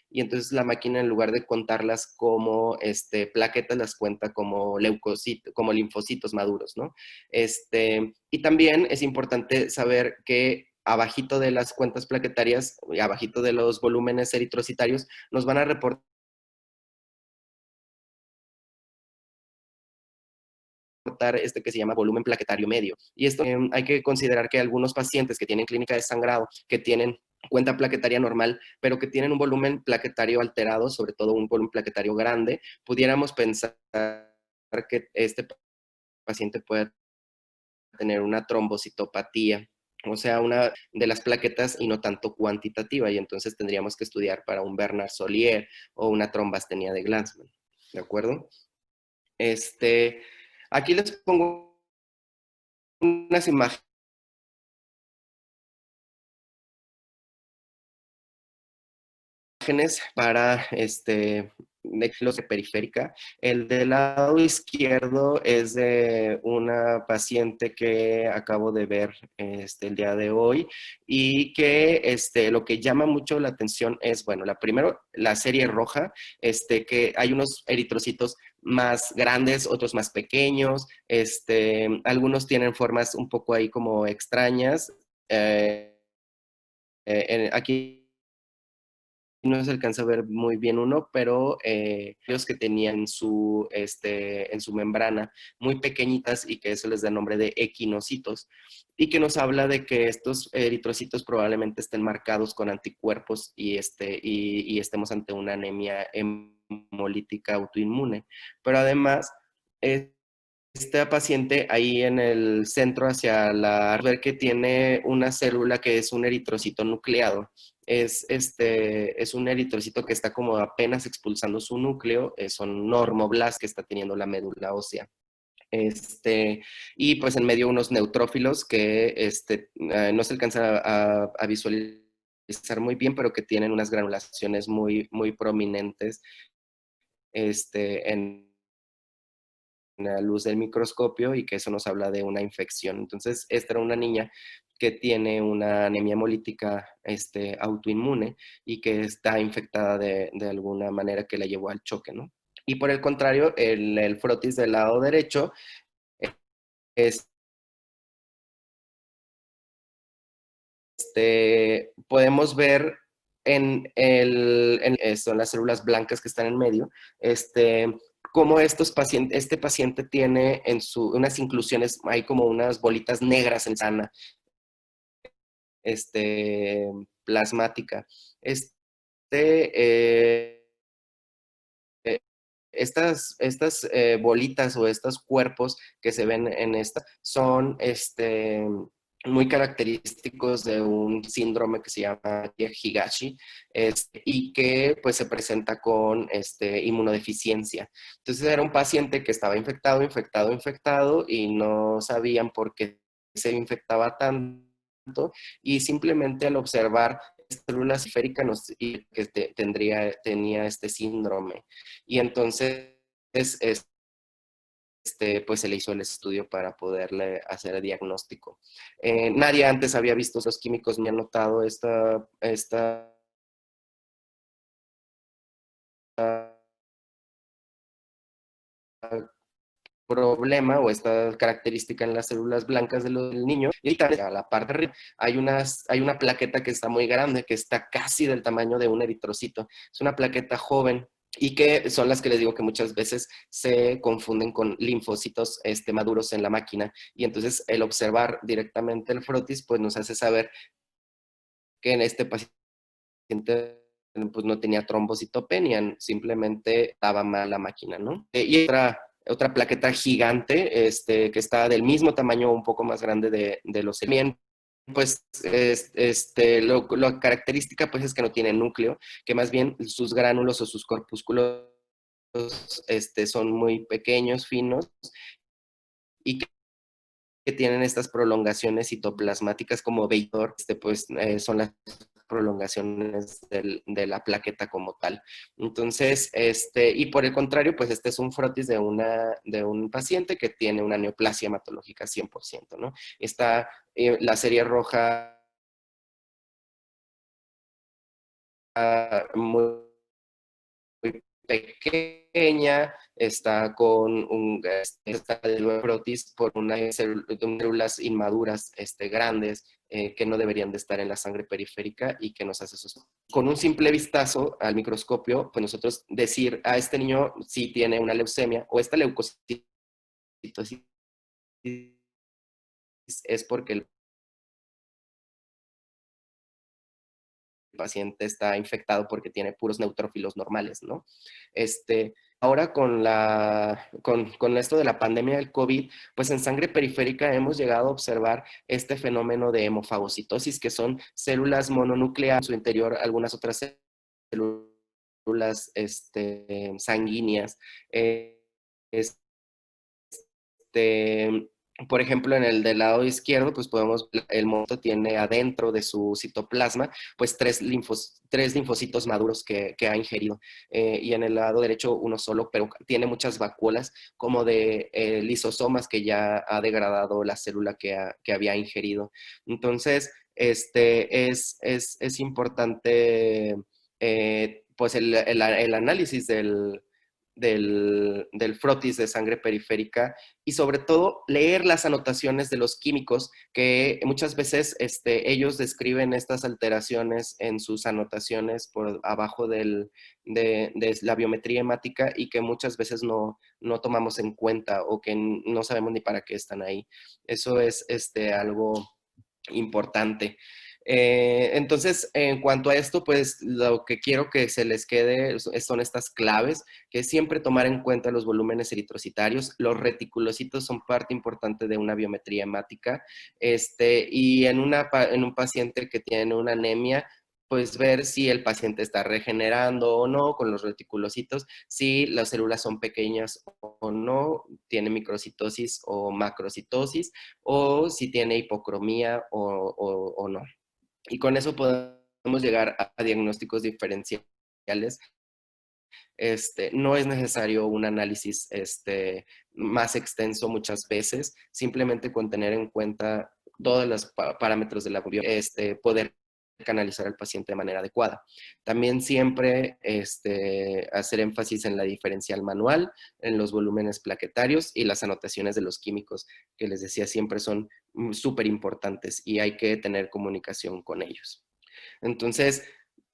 y entonces la máquina en lugar de contarlas como plaquetas las cuenta como leucocitos, como linfocitos maduros, ¿no? Y también es importante saber que abajito de las cuentas plaquetarias, abajito de los volúmenes eritrocitarios, nos van a reportar que se llama volumen plaquetario medio. Y esto hay que considerar que algunos pacientes que tienen clínica de sangrado, que tienen cuenta plaquetaria normal, pero que tienen un volumen plaquetario alterado, sobre todo un volumen plaquetario grande, pudiéramos pensar que este paciente puede tener una trombocitopatía, o sea, una de las plaquetas y no tanto cuantitativa, y entonces tendríamos que estudiar para un Bernard-Solier o una trombastenia de Glanzmann, ¿de acuerdo? Aquí les pongo unas imágenes imágenes para los de periférica. El del lado izquierdo es de una paciente que acabo de ver el día de hoy y que lo que llama mucho la atención es, bueno, primero la serie roja, que hay unos eritrocitos más grandes, otros más pequeños, algunos tienen formas un poco ahí como extrañas. Aquí no se alcanza a ver muy bien uno, pero ellos que tenían en su membrana muy pequeñitas y que eso les da nombre de equinocitos y que nos habla de que estos eritrocitos probablemente estén marcados con anticuerpos y estemos ante una anemia hemolítica autoinmune. Pero además, esta paciente ahí en el centro hacia ver que tiene una célula que es un eritrocito nucleado. Es un eritrocito que está como apenas expulsando su núcleo, son normoblastos que está teniendo la médula ósea. Y pues en medio unos neutrófilos que no se alcanza a visualizar muy bien, pero que tienen unas granulaciones muy, muy prominentes en la luz del microscopio y que eso nos habla de una infección. Entonces, esta era una niña que tiene una anemia hemolítica autoinmune y que está infectada de alguna manera que la llevó al choque, ¿no? Y por el contrario, el frotis del lado derecho es podemos ver son las células blancas que están en medio, cómo este paciente tiene unas inclusiones, hay como unas bolitas negras en sana, plasmática. Eh, eh, estas bolitas o estos cuerpos que se ven en esta son muy característicos de un síndrome que se llama Higashi y que pues se presenta con inmunodeficiencia. Entonces era un paciente que estaba infectado y no sabían por qué se infectaba tanto y simplemente al observar células periféricas y que tenía este síndrome. Y entonces, pues se le hizo el estudio para poderle hacer el diagnóstico. Nadie antes había visto esos químicos ni ha notado esta problema o esta característica en las células blancas del niño. Y también a la parte de arriba hay una plaqueta que está muy grande, que está casi del tamaño de un eritrocito. Es una plaqueta joven y que son las que les digo que muchas veces se confunden con linfocitos maduros en la máquina. Y entonces el observar directamente el frotis pues nos hace saber que en este paciente pues no tenía trombocitopenia, simplemente estaba mal la máquina, ¿no? Y otra plaqueta gigante, que está del mismo tamaño, un poco más grande de los también, pues, la característica, pues, es que no tiene núcleo, que más bien sus gránulos o sus corpúsculos, son muy pequeños, finos, y que tienen estas prolongaciones citoplasmáticas como vector, pues son las prolongaciones de la plaqueta como tal. Entonces, y por el contrario, pues este es un frotis de un paciente que tiene una neoplasia hematológica 100%, ¿no? Está la serie roja muy pequeña, está con está de frotis por células inmaduras grandes que no deberían de estar en la sangre periférica y que nos hace sospechar. Con un simple vistazo al microscopio, pues nosotros decir a este niño si tiene una leucemia o esta leucocitosis es porque el paciente está infectado porque tiene puros neutrófilos normales, ¿no? Ahora con esto de la pandemia del COVID, pues en sangre periférica hemos llegado a observar este fenómeno de hemofagocitosis, que son células mononucleares, en su interior algunas otras células sanguíneas. Este, Por ejemplo, en el del lado izquierdo, pues el mono tiene adentro de su citoplasma, pues tres linfocitos maduros que ha ingerido. Y en el lado derecho uno solo, pero tiene muchas vacuolas como de lisosomas que ya ha degradado la célula que había ingerido. Entonces, es importante pues el análisis del frotis de sangre periférica y sobre todo leer las anotaciones de los químicos que muchas veces ellos describen estas alteraciones en sus anotaciones por abajo de la biometría hemática y que muchas veces no tomamos en cuenta o que no sabemos ni para qué están ahí. Eso es algo importante. Entonces, en cuanto a esto, pues lo que quiero que se les quede son estas claves, que siempre tomar en cuenta los volúmenes eritrocitarios. Los reticulocitos son parte importante de una biometría hemática, y en un paciente que tiene una anemia, pues ver si el paciente está regenerando o no con los reticulocitos, si las células son pequeñas o no, tiene microcitosis o macrocitosis, o si tiene hipocromía o no. Y con eso podemos llegar a diagnósticos diferenciales. No es necesario un análisis más extenso muchas veces, simplemente con tener en cuenta todos los parámetros de la biometría, poder canalizar al paciente de manera adecuada. También siempre hacer énfasis en la diferencial manual, en los volúmenes plaquetarios y las anotaciones de los químicos, que les decía siempre son súper importantes y hay que tener comunicación con ellos. Entonces,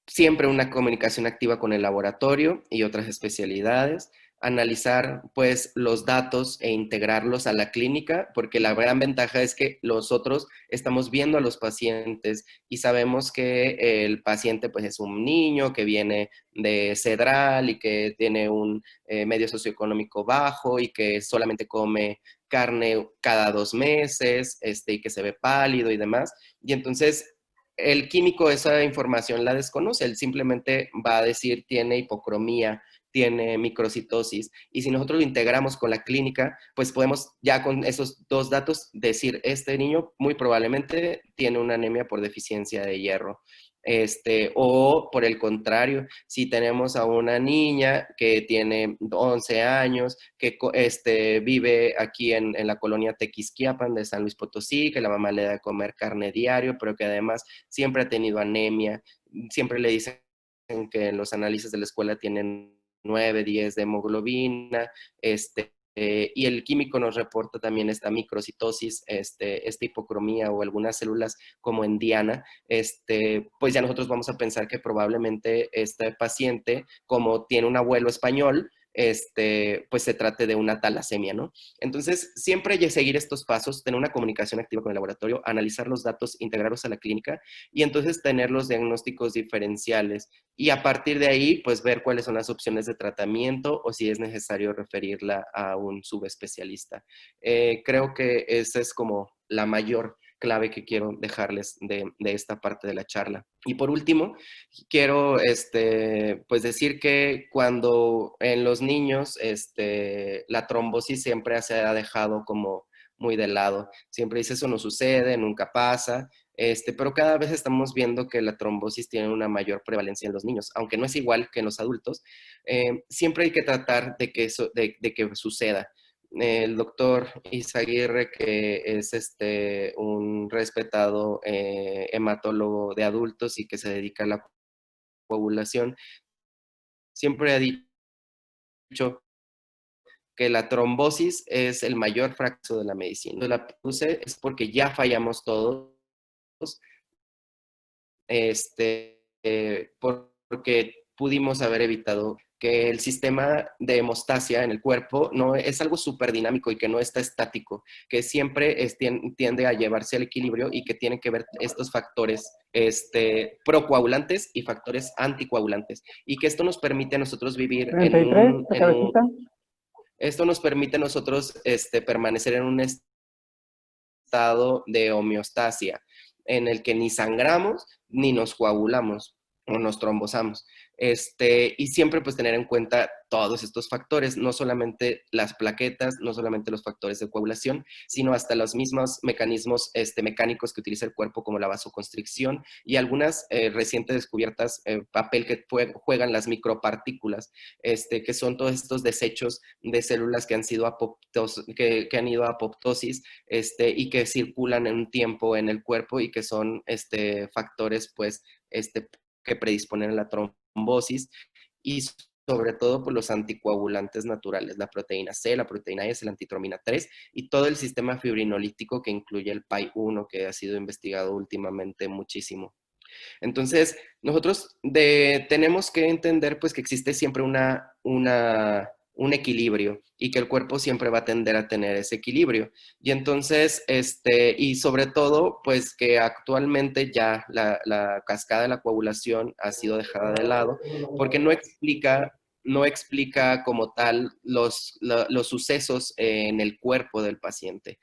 siempre una comunicación activa con el laboratorio y otras especialidades, analizar pues los datos e integrarlos a la clínica, porque la gran ventaja es que nosotros estamos viendo a los pacientes y sabemos que el paciente pues es un niño que viene de Cedral y que tiene un medio socioeconómico bajo y que solamente come carne cada 2 meses, y que se ve pálido y demás. Y entonces el químico esa información la desconoce, él simplemente va a decir tiene hipocromía, tiene microcitosis, y si nosotros lo integramos con la clínica, pues podemos ya con esos 2 datos decir, este niño muy probablemente tiene una anemia por deficiencia de hierro. O por el contrario, si tenemos a una niña que tiene 11 años, que vive aquí en la colonia Tequisquiapan de San Luis Potosí, que la mamá le da de comer carne diario, pero que además siempre ha tenido anemia, siempre le dicen que los análisis de la escuela tienen 9, 10 de hemoglobina, y el químico nos reporta también esta microcitosis, esta hipocromía o algunas células como en diana, pues ya nosotros vamos a pensar que probablemente este paciente, como tiene un abuelo español, pues se trate de una talasemia, ¿no? Entonces, siempre hay que seguir estos pasos, tener una comunicación activa con el laboratorio, analizar los datos, integrarlos a la clínica y entonces tener los diagnósticos diferenciales y a partir de ahí, pues ver cuáles son las opciones de tratamiento o si es necesario referirla a un subespecialista. Creo que esa es como la mayor clave que quiero dejarles de esta parte de la charla. Y por último, quiero pues decir que cuando en los niños la trombosis siempre se ha dejado como muy de lado. Siempre dice eso no sucede, nunca pasa, pero cada vez estamos viendo que la trombosis tiene una mayor prevalencia en los niños, aunque no es igual que en los adultos. Siempre hay que tratar de que que suceda. El doctor Izaguirre, que es un respetado hematólogo de adultos y que se dedica a la coagulación, siempre ha dicho que la trombosis es el mayor fracaso de la medicina. Cuando la puse es porque ya fallamos todos, porque pudimos haber evitado que el sistema de hemostasia en el cuerpo no es algo súper dinámico y que no está estático, que siempre tiende a llevarse al equilibrio y que tienen que ver estos factores procoagulantes y factores anticoagulantes. Y que esto nos permite a nosotros vivir 33, la cabecita. Esto nos permite a nosotros permanecer en un estado de homeostasia, en el que ni sangramos ni nos coagulamos o nos trombosamos. Y siempre pues tener en cuenta todos estos factores, no solamente las plaquetas, no solamente los factores de coagulación, sino hasta los mismos mecanismos mecánicos que utiliza el cuerpo, como la vasoconstricción y algunas recientes descubiertas, papel que juegan las micropartículas, que son todos estos desechos de células que han sido que han ido a apoptosis, y que circulan en un tiempo en el cuerpo y que son factores pues que predisponen a la trombosis, y sobre todo por los anticoagulantes naturales, la proteína C, la proteína S, la antitromina 3 y todo el sistema fibrinolítico que incluye el PAI-1, que ha sido investigado últimamente muchísimo. Entonces, nosotros tenemos que entender pues que existe siempre un equilibrio y que el cuerpo siempre va a tender a tener ese equilibrio. Y entonces, y sobre todo, pues que actualmente ya la cascada de la coagulación ha sido dejada de lado porque no explica como tal los sucesos en el cuerpo del paciente.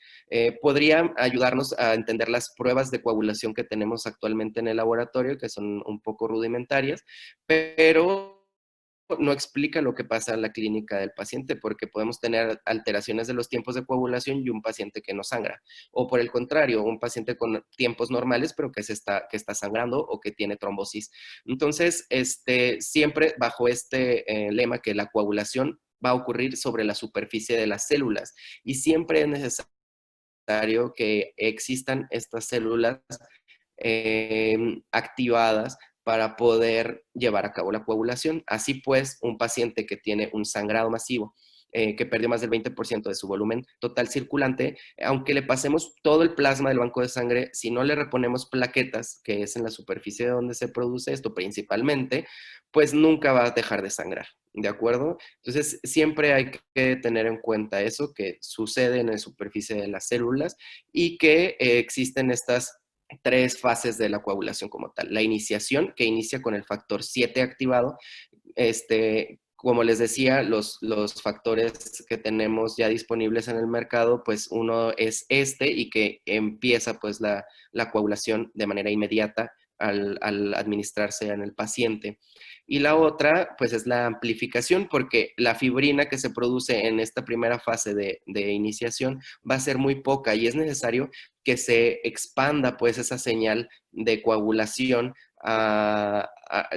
Podría ayudarnos a entender las pruebas de coagulación que tenemos actualmente en el laboratorio, que son un poco rudimentarias, pero no explica lo que pasa en la clínica del paciente, porque podemos tener alteraciones de los tiempos de coagulación y un paciente que no sangra. O por el contrario, un paciente con tiempos normales, pero que está sangrando o que tiene trombosis. Entonces, siempre bajo lema que la coagulación va a ocurrir sobre la superficie de las células y siempre es necesario que existan estas células activadas para poder llevar a cabo la coagulación. Así pues, un paciente que tiene un sangrado masivo, que perdió más del 20% de su volumen total circulante, aunque le pasemos todo el plasma del banco de sangre, si no le reponemos plaquetas, que es en la superficie de donde se produce esto principalmente, pues nunca va a dejar de sangrar, ¿de acuerdo? Entonces, siempre hay que tener en cuenta eso, que sucede en la superficie de las células y que existen estas tres fases de la coagulación como tal. La iniciación, que inicia con el factor 7 activado. Como les decía, los factores que tenemos ya disponibles en el mercado, pues uno es y que empieza pues la coagulación de manera inmediata al administrarse en el paciente. Y la otra, pues es la amplificación, porque la fibrina que se produce en esta primera fase de iniciación va a ser muy poca y es necesario que se expanda pues esa señal de coagulación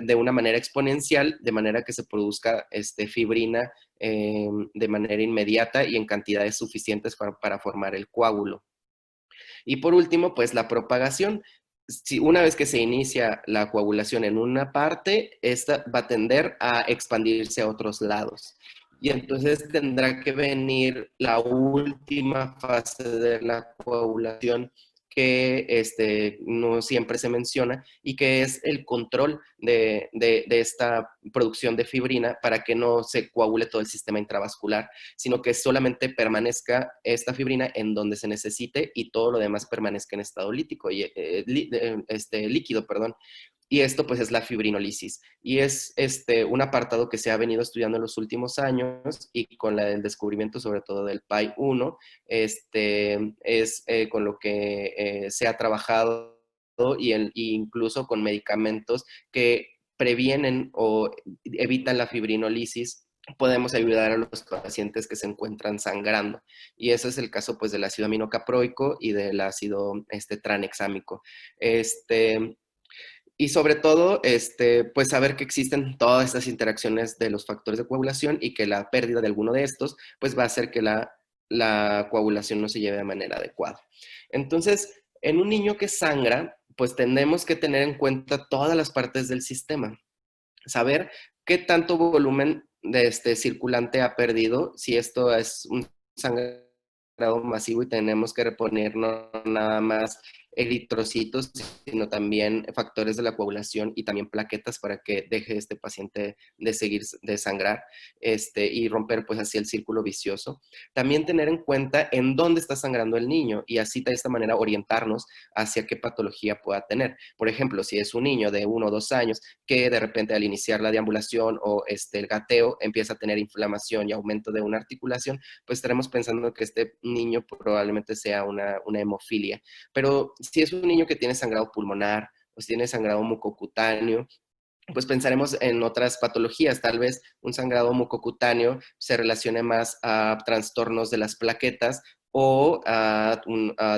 de una manera exponencial, de manera que se produzca fibrina de manera inmediata y en cantidades suficientes para formar el coágulo. Y por último, pues la propagación. Si una vez que se inicia la coagulación en una parte, esta va a tender a expandirse a otros lados. Y entonces tendrá que venir la última fase de la coagulación que no siempre se menciona y que es el control de esta producción de fibrina para que no se coagule todo el sistema intravascular, sino que solamente permanezca esta fibrina en donde se necesite y todo lo demás permanezca en estado líquido, líquido, perdón. Y esto pues es la fibrinolisis y es un apartado que se ha venido estudiando en los últimos años y con el descubrimiento sobre todo del PAI-1 es con lo que se ha trabajado y incluso con medicamentos que previenen o evitan la fibrinolisis. Podemos ayudar a los pacientes que se encuentran sangrando. Y ese es el caso pues del ácido aminocaproico y del ácido tranexámico. Y sobre todo, pues saber que existen todas estas interacciones de los factores de coagulación y que la pérdida de alguno de estos, pues va a hacer que la coagulación no se lleve de manera adecuada. Entonces, en un niño que sangra, pues tenemos que tener en cuenta todas las partes del sistema. Saber qué tanto volumen de circulante ha perdido, si esto es un sangrado masivo y tenemos que reponer no nada más eritrocitos, sino también factores de la coagulación y también plaquetas para que deje este paciente de seguir de sangrar y romper pues así el círculo vicioso. También tener en cuenta en dónde está sangrando el niño y así de esta manera orientarnos hacia qué patología pueda tener. Por ejemplo, si es un niño de 1 o 2 años que de repente al iniciar la deambulación o el gateo empieza a tener inflamación y aumento de una articulación, pues estaremos pensando que este niño probablemente sea una hemofilia. Pero si es un niño que tiene sangrado pulmonar o si tiene sangrado mucocutáneo, pues pensaremos en otras patologías. Tal vez un sangrado mucocutáneo se relacione más a trastornos de las plaquetas o a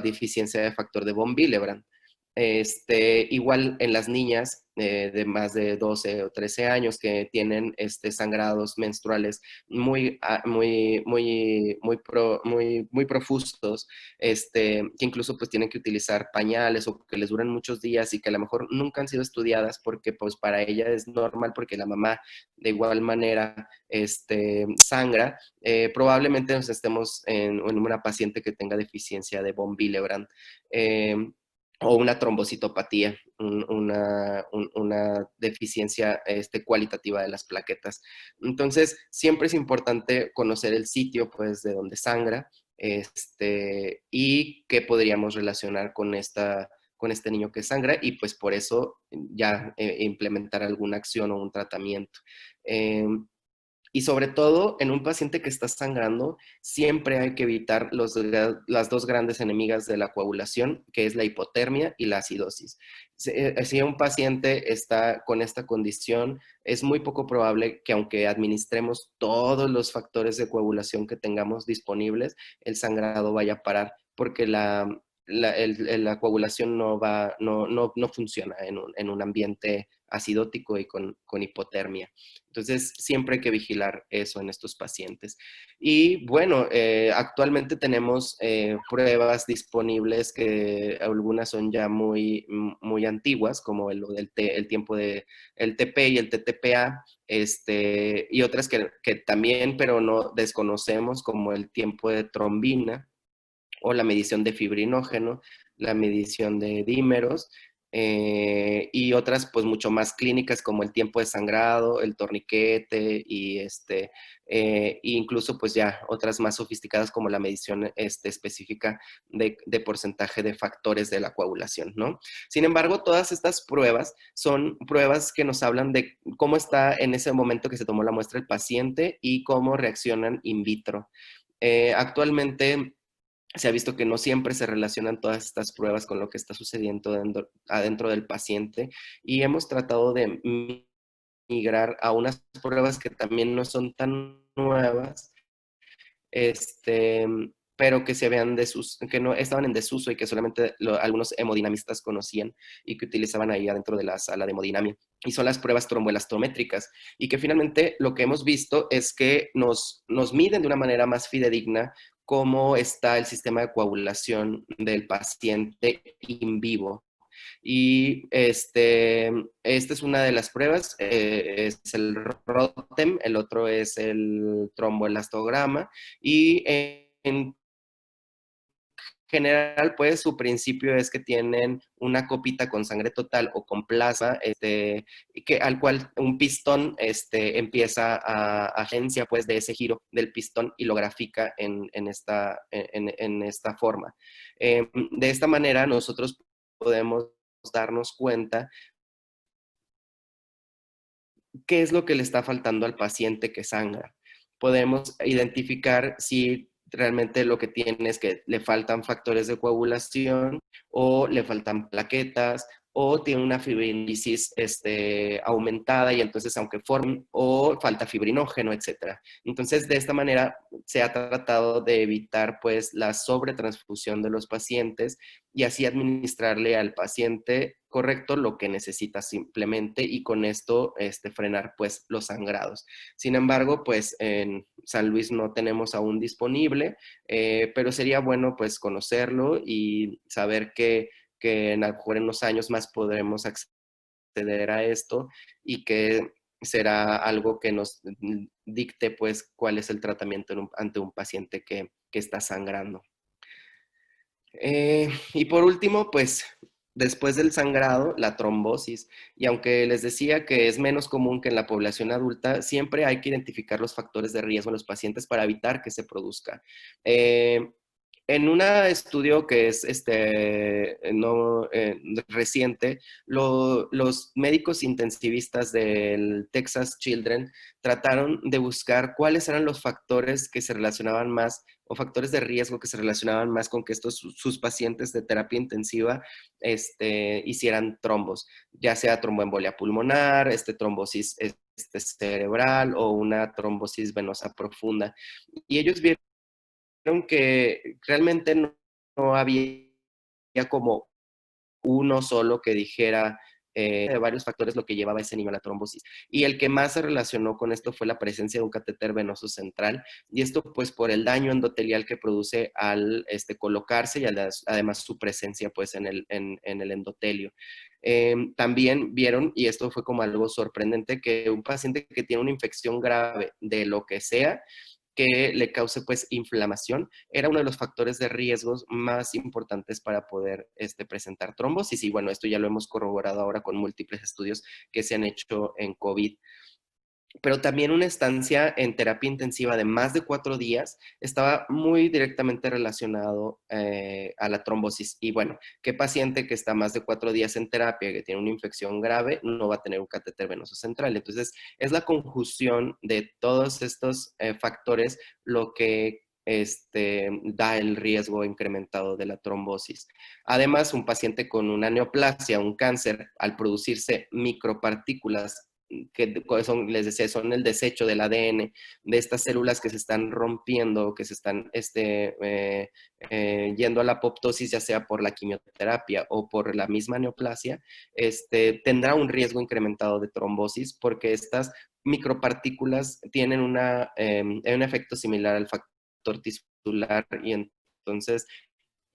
deficiencia de factor de von Willebrand. Igual en las niñas de más de 12 o 13 años que tienen sangrados menstruales muy profusos, que incluso pues tienen que utilizar pañales o que les duran muchos días y que a lo mejor nunca han sido estudiadas porque pues para ella es normal porque la mamá de igual manera sangra, probablemente nos estemos en una paciente que tenga deficiencia de von Willebrand. O una trombocitopatía, una deficiencia cualitativa de las plaquetas. Entonces, siempre es importante conocer el sitio, pues, de donde sangra, y qué podríamos relacionar con este niño que sangra, y pues por eso ya implementar alguna acción o un tratamiento. Y sobre todo, en un paciente que está sangrando, siempre hay que evitar las dos grandes enemigas de la coagulación, que es la hipotermia y la acidosis. Si un paciente está con esta condición, es muy poco probable que aunque administremos todos los factores de coagulación que tengamos disponibles, el sangrado vaya a parar, porque la coagulación no funciona en un ambiente acidótico y con hipotermia. Entonces, siempre hay que vigilar eso en estos pacientes. Y bueno, actualmente tenemos pruebas disponibles que algunas son ya muy antiguas, como el tiempo de el TP y el TTPA, y otras que también, pero no desconocemos, como el tiempo de trombina, o la medición de fibrinógeno, la medición de dímeros, y otras pues mucho más clínicas como el tiempo de sangrado, el torniquete y incluso pues ya otras más sofisticadas como la medición específica de porcentaje de factores de la coagulación, ¿no? Sin embargo, todas estas pruebas son pruebas que nos hablan de cómo está en ese momento que se tomó la muestra el paciente y cómo reaccionan in vitro. Actualmente se ha visto que no siempre se relacionan todas estas pruebas con lo que está sucediendo adentro del paciente, y hemos tratado de migrar a unas pruebas que también no son tan nuevas, este, pero que que no estaban en desuso y que solamente algunos hemodinamistas conocían y que utilizaban ahí adentro de la sala de hemodinamia. Y son las pruebas tromboelastométricas, y que finalmente lo que hemos visto es que nos miden de una manera más fidedigna cómo está el sistema de coagulación del paciente in vivo. Y esta es una de las pruebas, es el ROTEM, el otro es el tromboelastograma, y en general, pues su principio es que tienen una copita con sangre total o con plasma, al cual un pistón empieza a agencia pues de ese giro del pistón y lo grafica en esta forma. De esta manera nosotros podemos darnos cuenta qué es lo que le está faltando al paciente que sangra. Podemos identificar si realmente lo que tiene es que le faltan factores de coagulación, o le faltan plaquetas, o tiene una fibrinolisis aumentada y entonces aunque formen, o falta fibrinógeno, etc. Entonces, de esta manera se ha tratado de evitar pues la sobretransfusión de los pacientes y así administrarle al paciente correcto lo que necesita simplemente, y con esto frenar pues los sangrados. Sin embargo, pues en San Luis no tenemos aún disponible, pero sería bueno pues conocerlo y saber que a lo mejor en unos años más podremos acceder a esto, y que será algo que nos dicte pues cuál es el tratamiento ante un paciente que está sangrando. Y por último, pues después del sangrado, la trombosis. Y aunque les decía que es menos común que en la población adulta, siempre hay que identificar los factores de riesgo en los pacientes para evitar que se produzca. En un estudio que es no, reciente, los médicos intensivistas del Texas Children trataron de buscar cuáles eran los factores que se relacionaban más o factores de riesgo que se relacionaban más con que sus pacientes de terapia intensiva hicieran trombos, ya sea tromboembolia pulmonar, trombosis cerebral o una trombosis venosa profunda. Y ellos vieron que realmente no había como uno solo que dijera de varios factores lo que llevaba a ese niño a la trombosis. Y el que más se relacionó con esto fue la presencia de un catéter venoso central, y esto pues por el daño endotelial que produce al colocarse y además su presencia pues en el endotelio. También vieron, y esto fue como algo sorprendente, que un paciente que tiene una infección grave de lo que sea, que le cause pues inflamación, era uno de los factores de riesgos más importantes para poder presentar trombosis. Y bueno, esto ya lo hemos corroborado ahora con múltiples estudios que se han hecho en COVID. Pero también una estancia en terapia intensiva de más de 4 días estaba muy directamente relacionado a la trombosis. Y bueno, ¿qué paciente que está más de 4 días en terapia, que tiene una infección grave, no va a tener un catéter venoso central? Entonces, es la conjunción de todos estos factores lo que da el riesgo incrementado de la trombosis. Además, un paciente con una neoplasia, un cáncer, al producirse micropartículas que son, les decía, son el desecho del ADN de estas células que se están rompiendo, que se están yendo a la apoptosis, ya sea por la quimioterapia o por la misma neoplasia, tendrá un riesgo incrementado de trombosis porque estas micropartículas tienen un efecto similar al factor tisular y entonces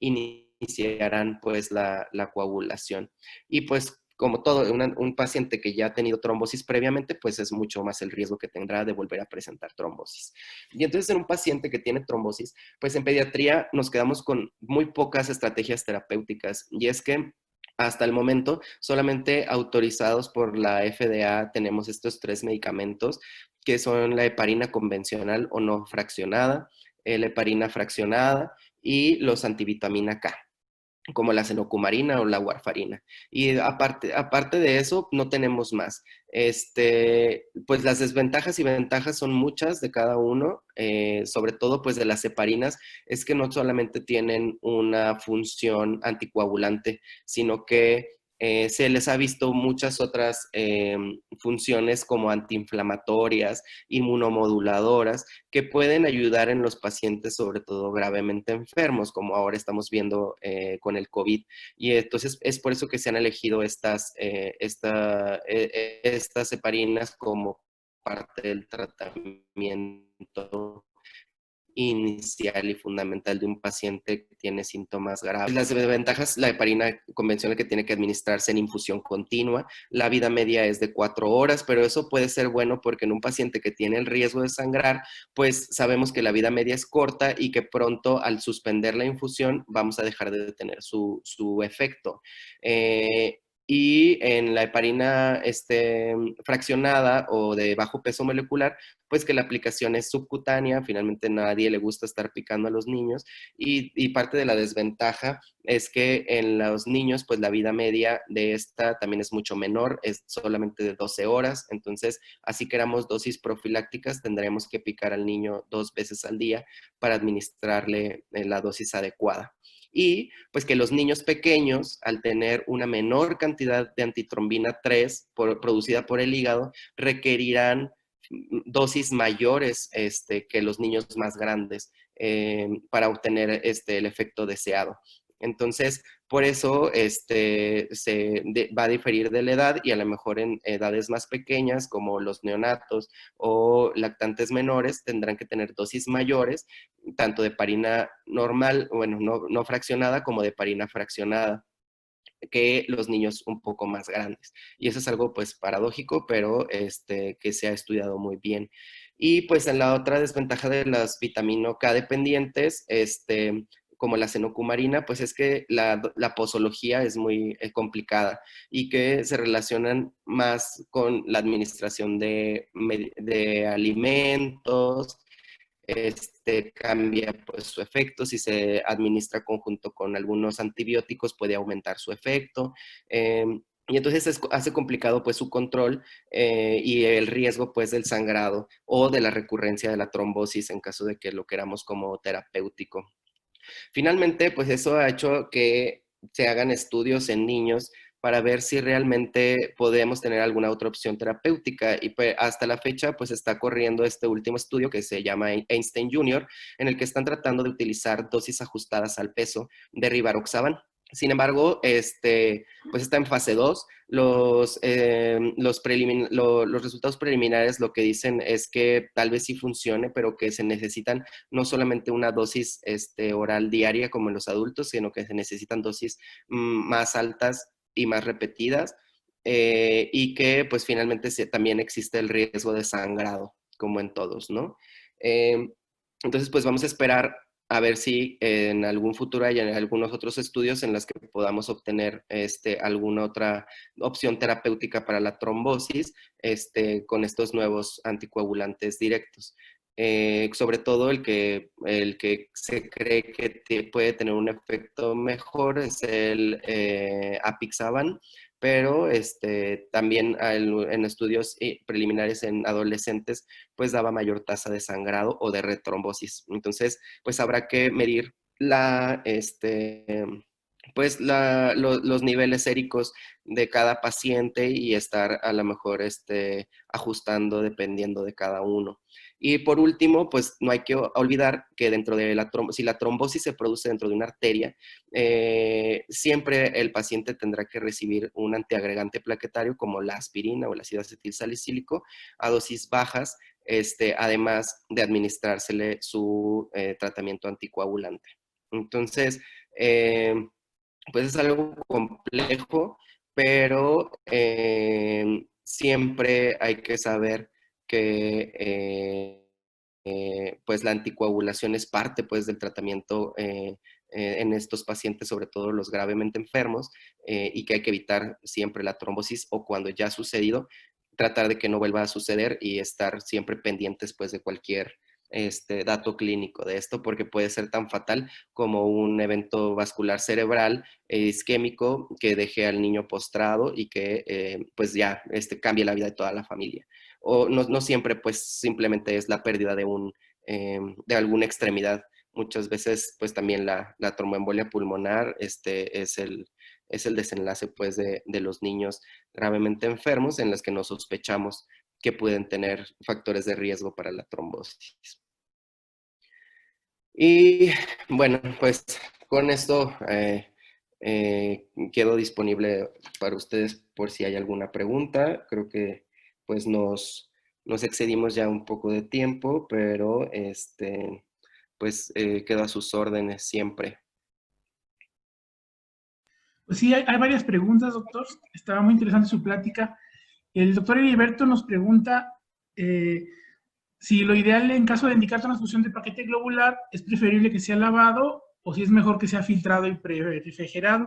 iniciarán pues la coagulación. Y pues como todo, un paciente que ya ha tenido trombosis previamente, pues es mucho más el riesgo que tendrá de volver a presentar trombosis. Y entonces en un paciente que tiene trombosis, pues en pediatría nos quedamos con muy pocas estrategias terapéuticas, y es que hasta el momento solamente autorizados por la FDA tenemos estos 3 medicamentos, que son la heparina convencional o no fraccionada, la heparina fraccionada y los antivitamina K, como la cenocumarina o la warfarina. Y aparte de eso, no tenemos más. Pues las desventajas y ventajas son muchas de cada uno, sobre todo pues de las heparinas, es que no solamente tienen una función anticoagulante, sino que se les ha visto muchas otras funciones como antiinflamatorias, inmunomoduladoras, que pueden ayudar en los pacientes, sobre todo gravemente enfermos, como ahora estamos viendo con el COVID. Y entonces es por eso que se han elegido estas heparinas como parte del tratamiento inicial y fundamental de un paciente que tiene síntomas graves. Las desventajas, la heparina convencional que tiene que administrarse en infusión continua, la vida media es de 4 horas, pero eso puede ser bueno porque en un paciente que tiene el riesgo de sangrar, pues sabemos que la vida media es corta y que pronto al suspender la infusión vamos a dejar de tener su efecto. Y en la heparina fraccionada o de bajo peso molecular, pues que la aplicación es subcutánea, finalmente a nadie le gusta estar picando a los niños, y parte de la desventaja es que en los niños pues la vida media de esta también es mucho menor, es solamente de 12 horas, entonces así que éramos dosis profilácticas, tendremos que picar al niño 2 veces al día para administrarle la dosis adecuada. Y pues que los niños pequeños, al tener una menor cantidad de antitrombina 3 producida por el hígado, requerirán dosis mayores que los niños más grandes para obtener el efecto deseado. Entonces, por eso va a diferir de la edad, y a lo mejor en edades más pequeñas, como los neonatos o lactantes menores, tendrán que tener dosis mayores, tanto de heparina normal, bueno, no fraccionada, como de heparina fraccionada, que los niños un poco más grandes. Y eso es algo pues paradójico, pero que se ha estudiado muy bien. Y pues en la otra desventaja de las vitamina K dependientes, como la cenocumarina, pues es que la posología es muy complicada y que se relacionan más con la administración de alimentos, cambia pues su efecto. Si se administra conjunto con algunos antibióticos puede aumentar su efecto. Y entonces hace complicado pues su control y el riesgo pues del sangrado o de la recurrencia de la trombosis en caso de que lo queramos como terapéutico. Finalmente, pues eso ha hecho que se hagan estudios en niños para ver si realmente podemos tener alguna otra opción terapéutica. Y pues, hasta la fecha, pues está corriendo este último estudio que se llama Einstein Junior, en el que están tratando de utilizar dosis ajustadas al peso de rivaroxaban. Sin embargo, pues está en fase 2. Los resultados preliminares lo que dicen es que tal vez sí funcione, pero que se necesitan no solamente una dosis oral diaria como en los adultos, sino que se necesitan dosis más altas y más repetidas, y que pues finalmente también existe el riesgo de sangrado, como en todos, ¿no? Eh, entonces pues vamos a esperar a ver si en algún futuro hay algunos otros estudios en los que podamos obtener alguna otra opción terapéutica para la trombosis con estos nuevos anticoagulantes directos. Sobre todo el que se cree que puede tener un efecto mejor es el apixaban, pero también en estudios preliminares en adolescentes pues daba mayor tasa de sangrado o de retrombosis. Entonces pues habrá que medir pues los niveles séricos de cada paciente y estar a lo mejor ajustando dependiendo de cada uno. Y por último, pues no hay que olvidar que dentro de si la trombosis se produce dentro de una arteria, siempre el paciente tendrá que recibir un antiagregante plaquetario como la aspirina o el ácido acetilsalicílico a dosis bajas, además de administrársele su tratamiento anticoagulante. Entonces, pues es algo complejo, pero siempre hay que saber que pues la anticoagulación es parte pues del tratamiento en estos pacientes, sobre todo los gravemente enfermos, y que hay que evitar siempre la trombosis o cuando ya ha sucedido, tratar de que no vuelva a suceder y estar siempre pendientes pues de cualquier dato clínico de esto, porque puede ser tan fatal como un evento vascular cerebral isquémico que deje al niño postrado y que pues ya cambie la vida de toda la familia. O no siempre pues simplemente es la pérdida de alguna extremidad. Muchas veces pues también la tromboembolia pulmonar es el desenlace pues de los niños gravemente enfermos en los que no sospechamos que pueden tener factores de riesgo para la trombosis. Y bueno, pues con esto quedo disponible para ustedes por si hay alguna pregunta. Creo que pues nos excedimos ya un poco de tiempo, pero pues quedo a sus órdenes siempre. Pues sí, hay varias preguntas, doctor. Estaba muy interesante su plática. El doctor Heriberto nos pregunta si lo ideal en caso de indicar transfusión de paquete globular es preferible que sea lavado o si es mejor que sea filtrado y refrigerado.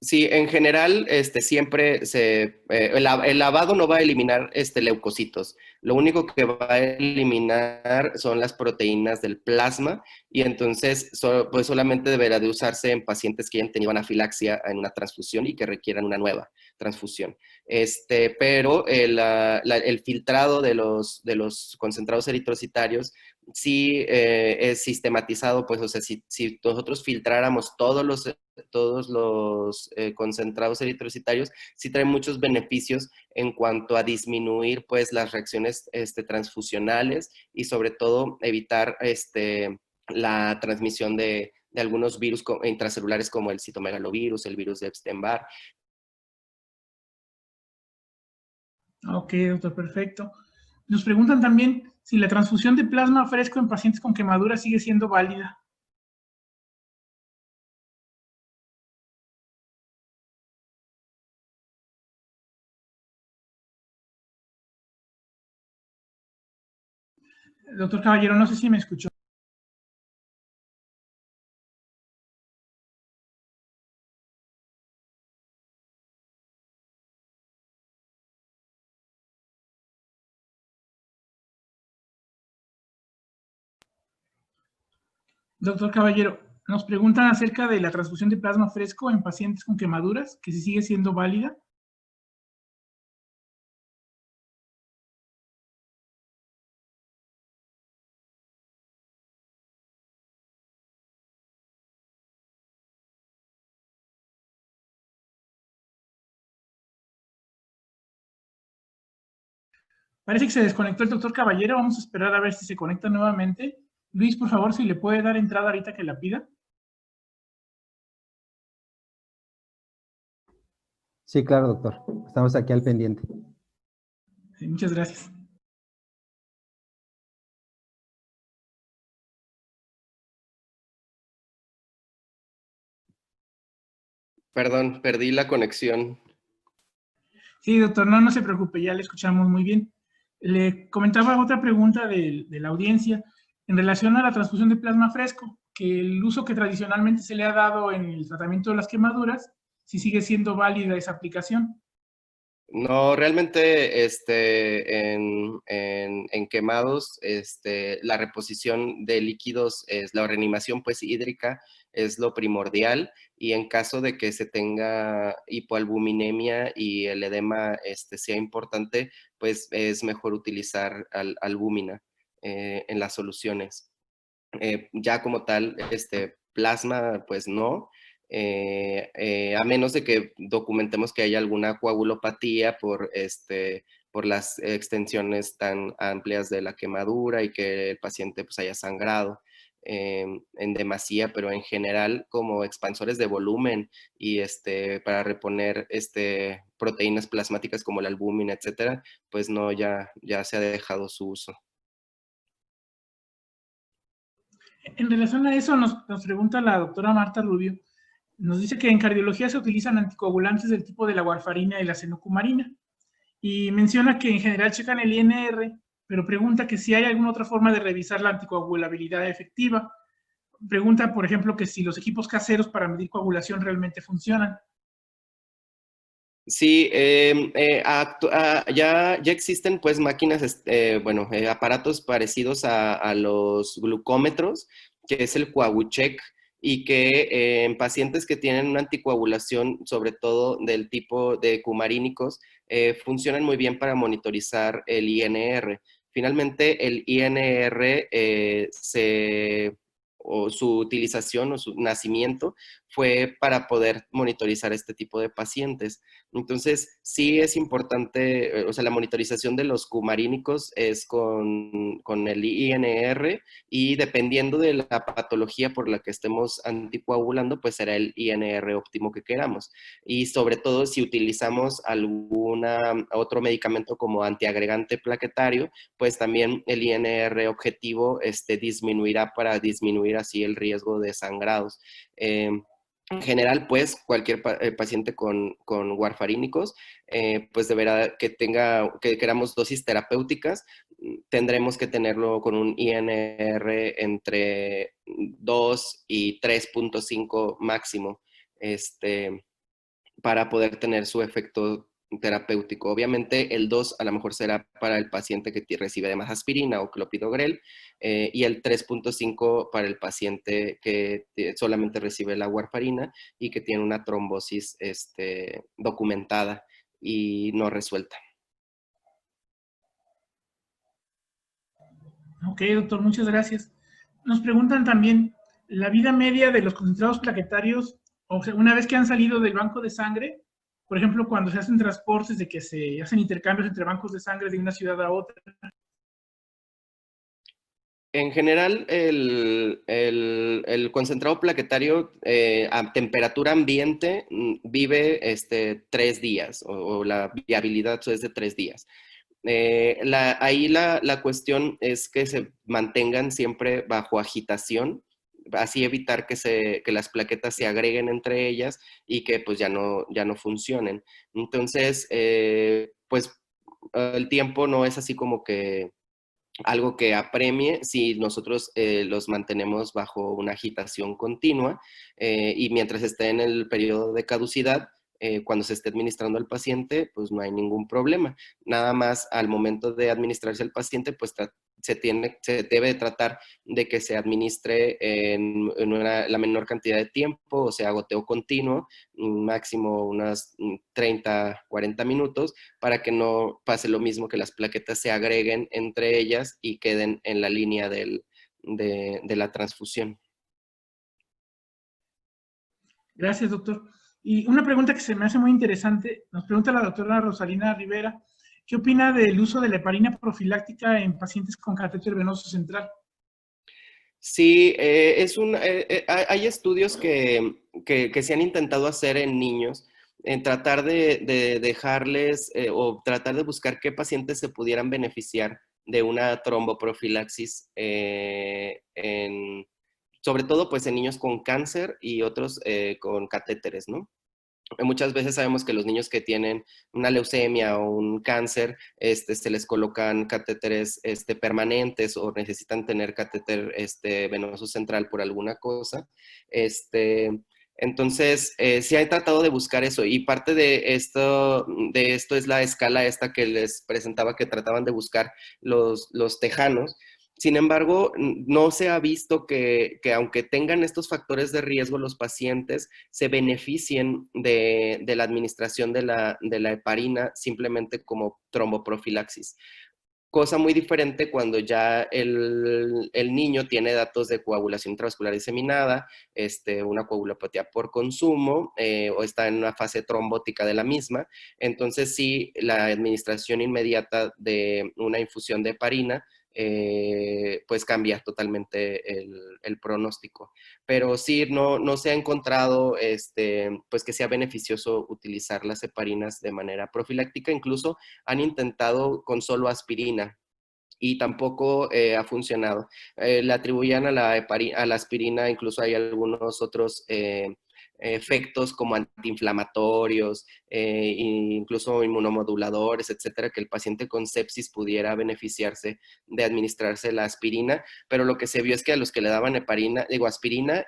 Sí, en general, siempre el lavado no va a eliminar leucocitos. Lo único que va a eliminar son las proteínas del plasma y entonces pues solamente deberá de usarse en pacientes que hayan tenido anafilaxia en una transfusión y que requieran una nueva transfusión. Pero el filtrado de los concentrados eritrocitarios sí es sistematizado, pues, o sea, si nosotros filtráramos todos los concentrados eritrocitarios, sí trae muchos beneficios en cuanto a disminuir pues las reacciones transfusionales y sobre todo evitar la transmisión de algunos virus intracelulares como el citomegalovirus, el virus de Epstein-Barr. Ok, doctor, perfecto. Nos preguntan también si la transfusión de plasma fresco en pacientes con quemaduras sigue siendo válida. Doctor Caballero, no sé si me escuchó. Doctor Caballero, nos preguntan acerca de la transfusión de plasma fresco en pacientes con quemaduras, que si sigue siendo válida. Parece que se desconectó el doctor Caballero. Vamos a esperar a ver si se conecta nuevamente. Luis, por favor, si le puede dar entrada ahorita que la pida. Sí, claro, doctor. Estamos aquí al pendiente. Sí, muchas gracias. Perdón, perdí la conexión. Sí, doctor, no, no se preocupe, ya le escuchamos muy bien. Le comentaba otra pregunta de la audiencia en relación a la transfusión de plasma fresco, que el uso que tradicionalmente se le ha dado en el tratamiento de las quemaduras, si sigue siendo válida esa aplicación. No, realmente en quemados, la reposición de líquidos, la reanimación pues hídrica es lo primordial, y en caso de que se tenga hipoalbuminemia y el edema sea importante, pues es mejor utilizar albúmina en las soluciones. Ya como tal, plasma, pues no, a menos de que documentemos que haya alguna coagulopatía por las extensiones tan amplias de la quemadura y que el paciente pues haya sangrado en demasía, pero en general como expansores de volumen y para reponer proteínas plasmáticas como la albúmina, etcétera, pues no, ya se ha dejado su uso. En relación a eso, nos pregunta la doctora Marta Rubio, nos dice que en cardiología se utilizan anticoagulantes del tipo de la warfarina y la cenocumarina, y menciona que en general checan el INR, pero pregunta que si hay alguna otra forma de revisar la anticoagulabilidad efectiva. Pregunta, por ejemplo, que si los equipos caseros para medir coagulación realmente funcionan. Sí, ya existen pues máquinas, bueno, aparatos parecidos a los glucómetros, que es el Coagucheck, y que en pacientes que tienen una anticoagulación, sobre todo del tipo de cumarínicos, funcionan muy bien para monitorizar el INR. Finalmente, el INR o su utilización o su nacimiento fue para poder monitorizar este tipo de pacientes. Entonces, sí es importante, o sea, la monitorización de los cumarínicos es con el INR, y dependiendo de la patología por la que estemos anticoagulando, pues será el INR óptimo que queramos. Y sobre todo si utilizamos otro medicamento como antiagregante plaquetario, pues también el INR objetivo disminuirá para disminuir así el riesgo de sangrados. En general, pues, cualquier paciente con warfarínicos, pues deberá que queramos dosis terapéuticas, tendremos que tenerlo con un INR entre 2 y 3.5 máximo, para poder tener su efecto terapéutico. Obviamente el 2 a lo mejor será para el paciente que recibe además aspirina o clopidogrel, y el 3.5 para el paciente que solamente recibe la warfarina y que tiene una trombosis documentada y no resuelta. Ok, doctor, muchas gracias. Nos preguntan también la vida media de los concentrados plaquetarios, o sea, una vez que han salido del banco de sangre, por ejemplo, cuando se hacen transportes de que se hacen intercambios entre bancos de sangre de una ciudad a otra. En general, el concentrado plaquetario a temperatura ambiente vive 3 días, o la viabilidad es de 3 días. Ahí la cuestión es que se mantengan siempre bajo agitación, así evitar que las plaquetas se agreguen entre ellas y que pues ya no funcionen. Entonces, pues el tiempo no es así como que algo que apremie si nosotros los mantenemos bajo una agitación continua, y mientras esté en el periodo de caducidad, cuando se esté administrando al paciente, pues no hay ningún problema. Nada más al momento de administrarse al paciente, pues se debe tratar de que se administre en la menor cantidad de tiempo, o sea, goteo continuo, máximo unas 30, 40 minutos, para que no pase lo mismo, que las plaquetas se agreguen entre ellas y queden en la línea de la transfusión. Gracias, doctor. Y una pregunta que se me hace muy interesante, nos pregunta la doctora Rosalina Rivera, ¿qué opina del uso de la heparina profiláctica en pacientes con catéter venoso central? Sí, hay estudios que se han intentado hacer en niños, en tratar de dejarles o tratar de buscar qué pacientes se pudieran beneficiar de una tromboprofilaxis, sobre todo pues en niños con cáncer y otros con catéteres, ¿no? Muchas veces sabemos que los niños que tienen una leucemia o un cáncer, se les colocan catéteres permanentes o necesitan tener catéter venoso central por alguna cosa. Entonces, sí he tratado de buscar eso, y parte de esto es la escala esta que les presentaba, que trataban de buscar los tejanos. Sin embargo, no se ha visto que aunque tengan estos factores de riesgo, los pacientes se beneficien de la administración de la heparina simplemente como tromboprofilaxis. Cosa muy diferente cuando ya el niño tiene datos de coagulación intravascular diseminada, una coagulopatía por consumo, o está en una fase trombótica de la misma. Entonces sí, la administración inmediata de una infusión de heparina pues cambia totalmente el pronóstico. Pero sí, no se ha encontrado pues que sea beneficioso utilizar las heparinas de manera profiláctica. Incluso han intentado con solo aspirina y tampoco ha funcionado. Le atribuían a la aspirina, incluso hay algunos otros efectos como antiinflamatorios, incluso inmunomoduladores, etcétera, que el paciente con sepsis pudiera beneficiarse de administrarse la aspirina, pero lo que se vio es que a los que le daban aspirina,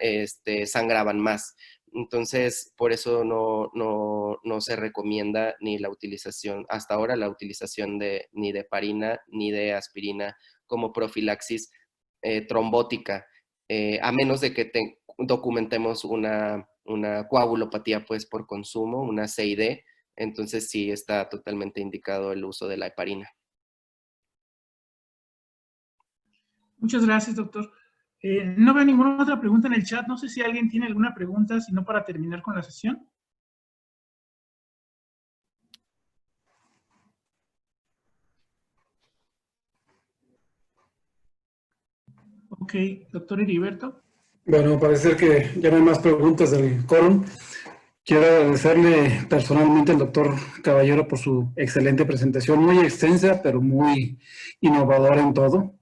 sangraban más. Entonces, por eso no se recomienda ni la utilización, hasta ahora, la utilización ni de heparina ni de aspirina como profilaxis trombótica, a menos de que documentemos una coagulopatía pues por consumo, una CID. Entonces sí está totalmente indicado el uso de la heparina. Muchas gracias, doctor. No veo ninguna otra pregunta en el chat. No sé si alguien tiene alguna pregunta, si no, para terminar con la sesión. Ok, doctor Heriberto. Bueno, parece que ya no hay más preguntas del quórum. Quiero agradecerle personalmente al doctor Caballero por su excelente presentación, muy extensa, pero muy innovadora en todo.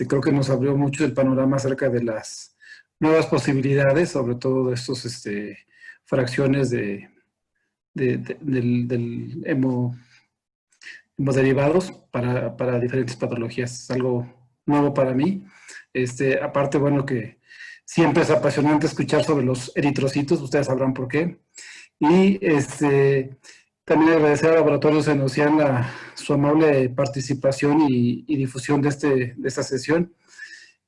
Creo que nos abrió mucho el panorama acerca de las nuevas posibilidades, sobre todo de estos fracciones del hemoderivados para diferentes patologías. Es algo nuevo para mí. Aparte, bueno, que siempre es apasionante escuchar sobre los eritrocitos, ustedes sabrán por qué. Y también agradecer al Laboratorio Senocian su amable participación y difusión de esta sesión.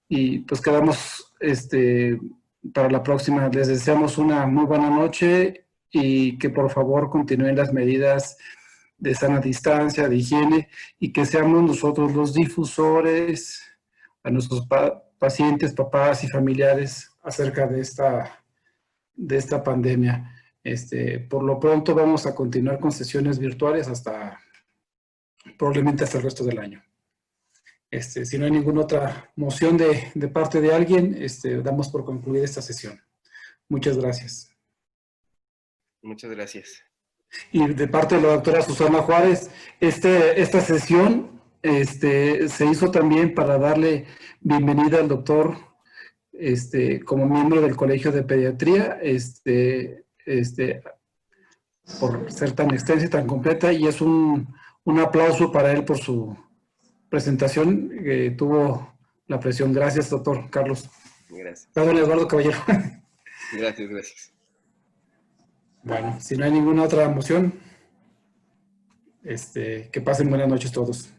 Y pues quedamos para la próxima. Les deseamos una muy buena noche y que por favor continúen las medidas de sana distancia, de higiene, y que seamos nosotros los difusores a nuestros pacientes, papás y familiares acerca de esta pandemia. Por lo pronto vamos a continuar con sesiones virtuales probablemente hasta el resto del año. Si no hay ninguna otra moción de parte de alguien, damos por concluida esta sesión. Muchas gracias. Muchas gracias. Y de parte de la doctora Susana Juárez, esta sesión se hizo también para darle bienvenida al doctor como miembro del Colegio de Pediatría, por ser tan extensa y tan completa, y es un aplauso para él por su presentación, que tuvo la presión. Gracias, doctor Carlos. Gracias. Perdón, Eduardo Caballero. Gracias. Bueno, si no hay ninguna otra moción, que pasen buenas noches todos.